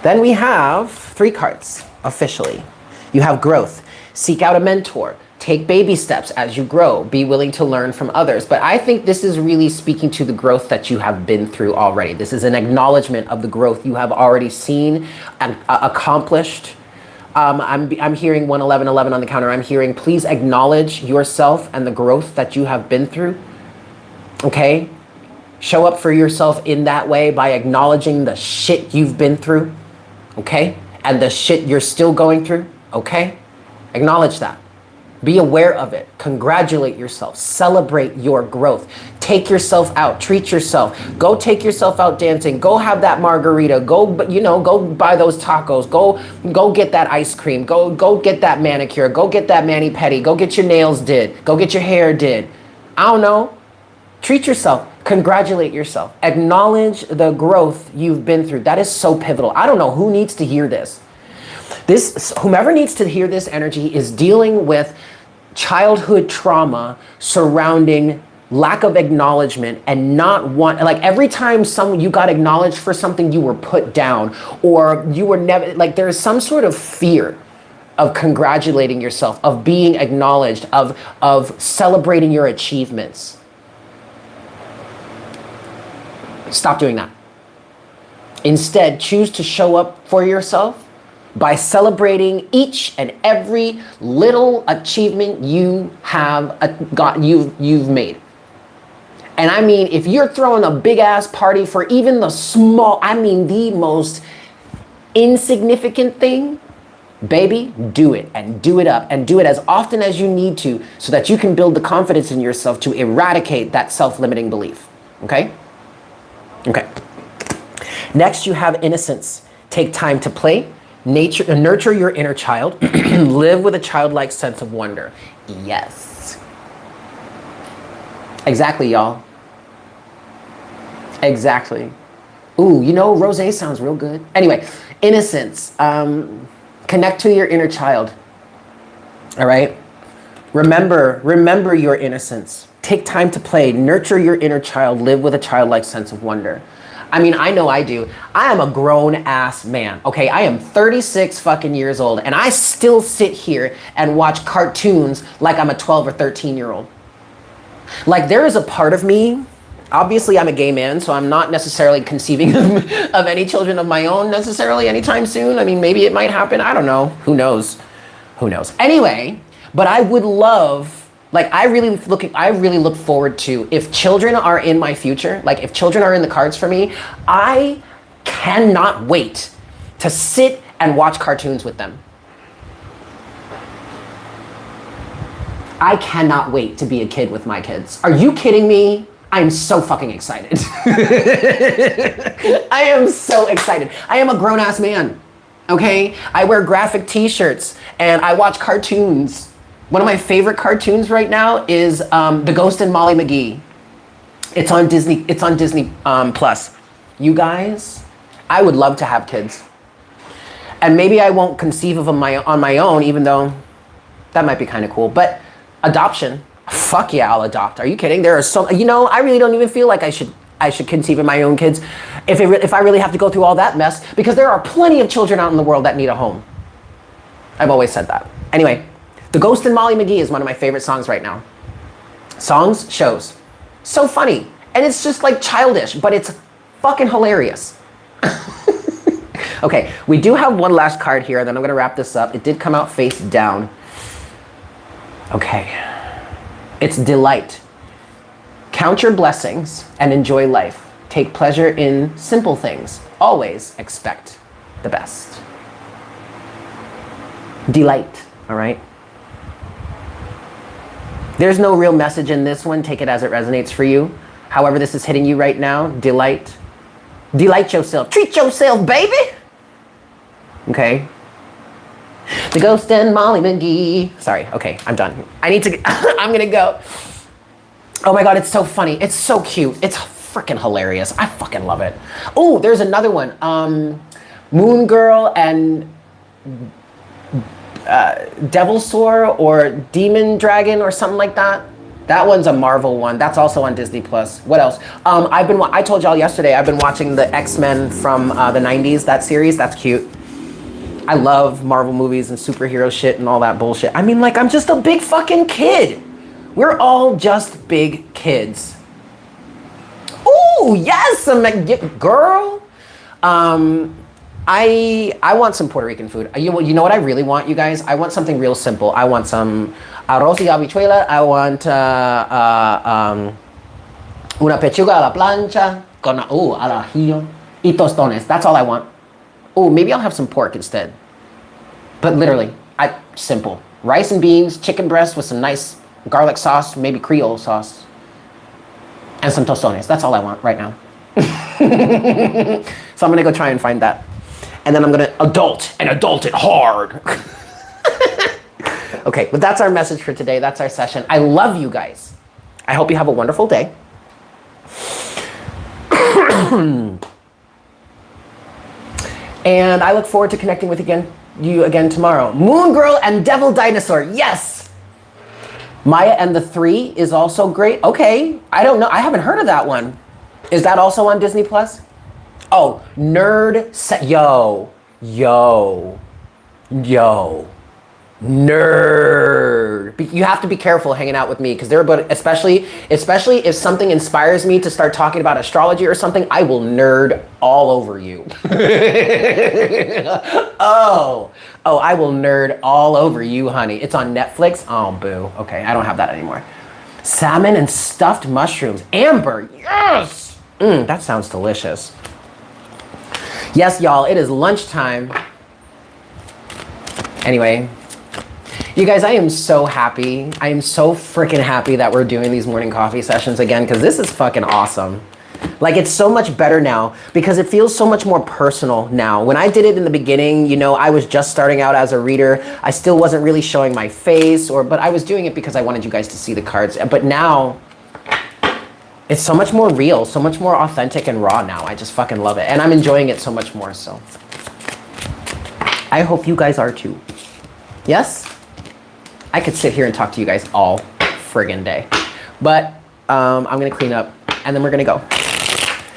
Then we have 3 cards, officially. You have growth. Seek out a mentor. Take baby steps as you grow. Be willing to learn from others. But I think this is really speaking to the growth that you have been through already. This is an acknowledgement of the growth you have already seen and accomplished. I'm hearing 111 on the counter. I'm hearing, please acknowledge yourself and the growth that you have been through. Okay? Show up for yourself in that way by acknowledging the shit you've been through. Okay? And the shit you're still going through. Okay? Acknowledge that. Be aware of it. Congratulate yourself. Celebrate your growth. Take yourself out. Treat yourself. Go take yourself out dancing. Go have that margarita. Go buy those tacos. Go get that ice cream. Go get that manicure. Go get that mani-pedi. Go get your nails did. Go get your hair did. I don't know. Treat yourself. Congratulate yourself. Acknowledge the growth you've been through. That is so pivotal. I don't know who needs to hear this. Whomever needs to hear this energy is dealing with childhood trauma surrounding lack of acknowledgement and like every time you got acknowledged for something, you were put down, or you were never, like there's some sort of fear of congratulating yourself, of being acknowledged, of celebrating your achievements. Stop doing that. Instead, choose to show up for yourself by celebrating each and every little achievement you have you've made. And I mean, if you're throwing a big ass party for even the most insignificant thing, baby, do it and do it up and do it as often as you need to so that you can build the confidence in yourself to eradicate that self-limiting belief. Okay? Okay. Next, you have innocence. Take time to play. Nurture your inner child. Live with a childlike sense of wonder. Yes. Exactly, y'all. Exactly. Ooh, rosé sounds real good. Anyway, innocence. Connect to your inner child. All right? Remember your innocence. Take time to play. Nurture your inner child. Live with a childlike sense of wonder. I mean, I know I do. I am a grown ass man, okay? I am 36 fucking years old and I still sit here and watch cartoons like I'm a 12 or 13-year-old. Like there is a part of me, obviously I'm a gay man, so I'm not necessarily conceiving of any children of my own necessarily anytime soon. I mean, maybe it might happen. I don't know. Who knows? Anyway, but I would love, like I really look forward to, if children are in my future, like if children are in the cards for me, I cannot wait to sit and watch cartoons with them. I cannot wait to be a kid with my kids. Are you kidding me? I'm so fucking excited. I am so excited. I am a grown ass man, okay? I wear graphic t-shirts and I watch cartoons. One of my favorite cartoons right now is The Ghost and Molly McGee. It's on Disney. It's on Disney Plus. You guys, I would love to have kids, and maybe I won't conceive of them on my own, even though that might be kind of cool. But adoption, fuck yeah, I'll adopt. Are you kidding? There are so I really don't even feel like I should conceive of my own kids if I really have to go through all that mess, because there are plenty of children out in the world that need a home. I've always said that. Anyway, The Ghost and Molly McGee is one of my favorite songs right now. Songs, shows. So funny. And it's just like childish, but it's fucking hilarious. Okay, we do have one last card here, and then I'm gonna wrap this up. It did come out face down. Okay. It's delight. Count your blessings and enjoy life. Take pleasure in simple things. Always expect the best. Delight, all right? There's no real message in this one. Take it as it resonates for you. However this is hitting you right now, delight. Delight yourself. Treat yourself, baby. Okay. The Ghost and Molly McGee. Sorry, okay, I'm done. I need to, I'm gonna go. Oh my God, it's so funny. It's so cute. It's freaking hilarious. I fucking love it. Oh, there's another one. Moon Girl and Devil Soar or Demon Dragon or something like that. That one's a Marvel one. That's also on Disney Plus. What else? I told y'all yesterday, I've been watching the X-Men from the 90s, that series. That's cute. I love Marvel movies and superhero shit and all that bullshit. I mean, like, I'm just a big fucking kid. We're all just big kids. Ooh, yes, girl. I want some Puerto Rican food. You know what I really want, you guys? I want something real simple. I want some arroz y habichuela. I want una pechuga a la plancha con al ajillo y tostones. That's all I want. Oh, maybe I'll have some pork instead. But literally, simple. Rice and beans, chicken breast with some nice garlic sauce, maybe Creole sauce, and some tostones. That's all I want right now. So I'm gonna go try and find that. And then I'm gonna adult it hard. Okay, but that's our message for today. That's our session. I love you guys. I hope you have a wonderful day. And I look forward to connecting with you again tomorrow. Moon Girl and Devil Dinosaur, yes! Maya and the Three is also great. Okay, I don't know, I haven't heard of that one. Is that also on Disney Plus? Oh, yo, nerd. You have to be careful hanging out with me because they're about, especially if something inspires me to start talking about astrology or something, I will nerd all over you. Oh, I will nerd all over you, honey. It's on Netflix. Oh, boo. Okay, I don't have that anymore. Salmon and stuffed mushrooms. Amber, yes! That sounds delicious. Yes, y'all, it is lunchtime. Anyway, you guys, I am so happy. I am so freaking happy that we're doing these morning coffee sessions again, because this is fucking awesome. Like, it's so much better now because it feels so much more personal now. When I did it in the beginning, you know, I was just starting out as a reader. I still wasn't really showing my face, but I was doing it because I wanted you guys to see the cards. But now, it's so much more real, so much more authentic and raw now. I just fucking love it. And I'm enjoying it so much more, so. I hope you guys are too. Yes? I could sit here and talk to you guys all friggin' day. But I'm gonna clean up and then we're gonna go.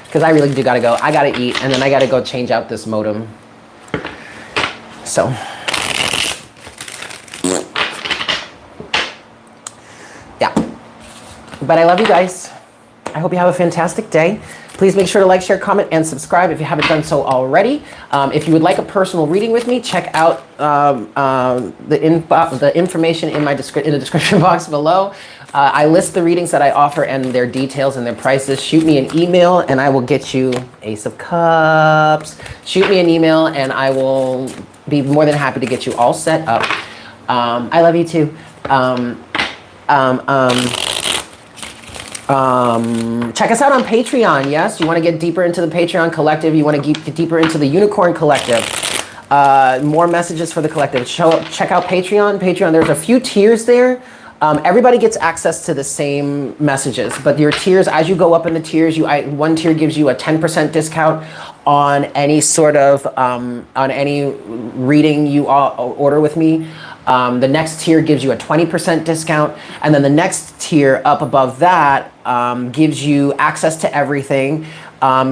Because I really do gotta go. I gotta eat and then I gotta go change out this modem. So. Yeah. But I love you guys. I hope you have a fantastic day. Please make sure to like, share, comment, and subscribe if you haven't done so already. If you would like a personal reading with me, check out the information in the description box below. I list the readings that I offer and their details and their prices. Shoot me an email and I will get you Ace of Cups. Shoot me an email and I will be more than happy to get you all set up. I love you too. Check us out on Patreon. Yes, you want to get deeper into the Patreon collective. You want to get deeper into the Unicorn collective. More messages for the collective. Check out Patreon. There's a few tiers there. Everybody gets access to the same messages, but your tiers, as you go up in the tiers, one tier gives you a 10% discount on any sort of on any reading you order with me. The next tier gives you a 20% discount, and then the next tier up above that gives you access to everything.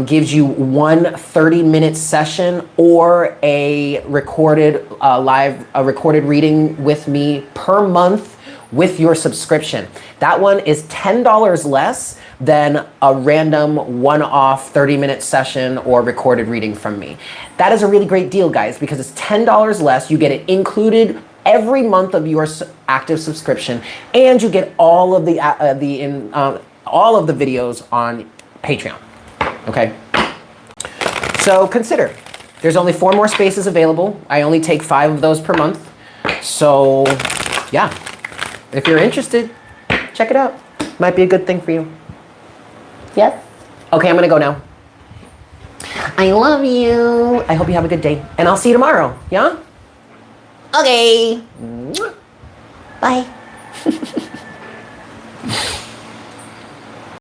gives you one 30-minute session or a recorded recorded reading with me per month with your subscription. That one is $10 less than a random one-off 30-minute session or recorded reading from me. That is a really great deal, guys, because it's $10 less. You get it included every month of your active subscription, and you get all of the videos on Patreon. Okay. So consider. There's only 4 more spaces available. I only take 5 of those per month. So yeah, if you're interested, check it out. Might be a good thing for you. Yes? Okay, I'm gonna go now. I love you. I hope you have a good day. And I'll see you tomorrow, yeah? Okay. Bye.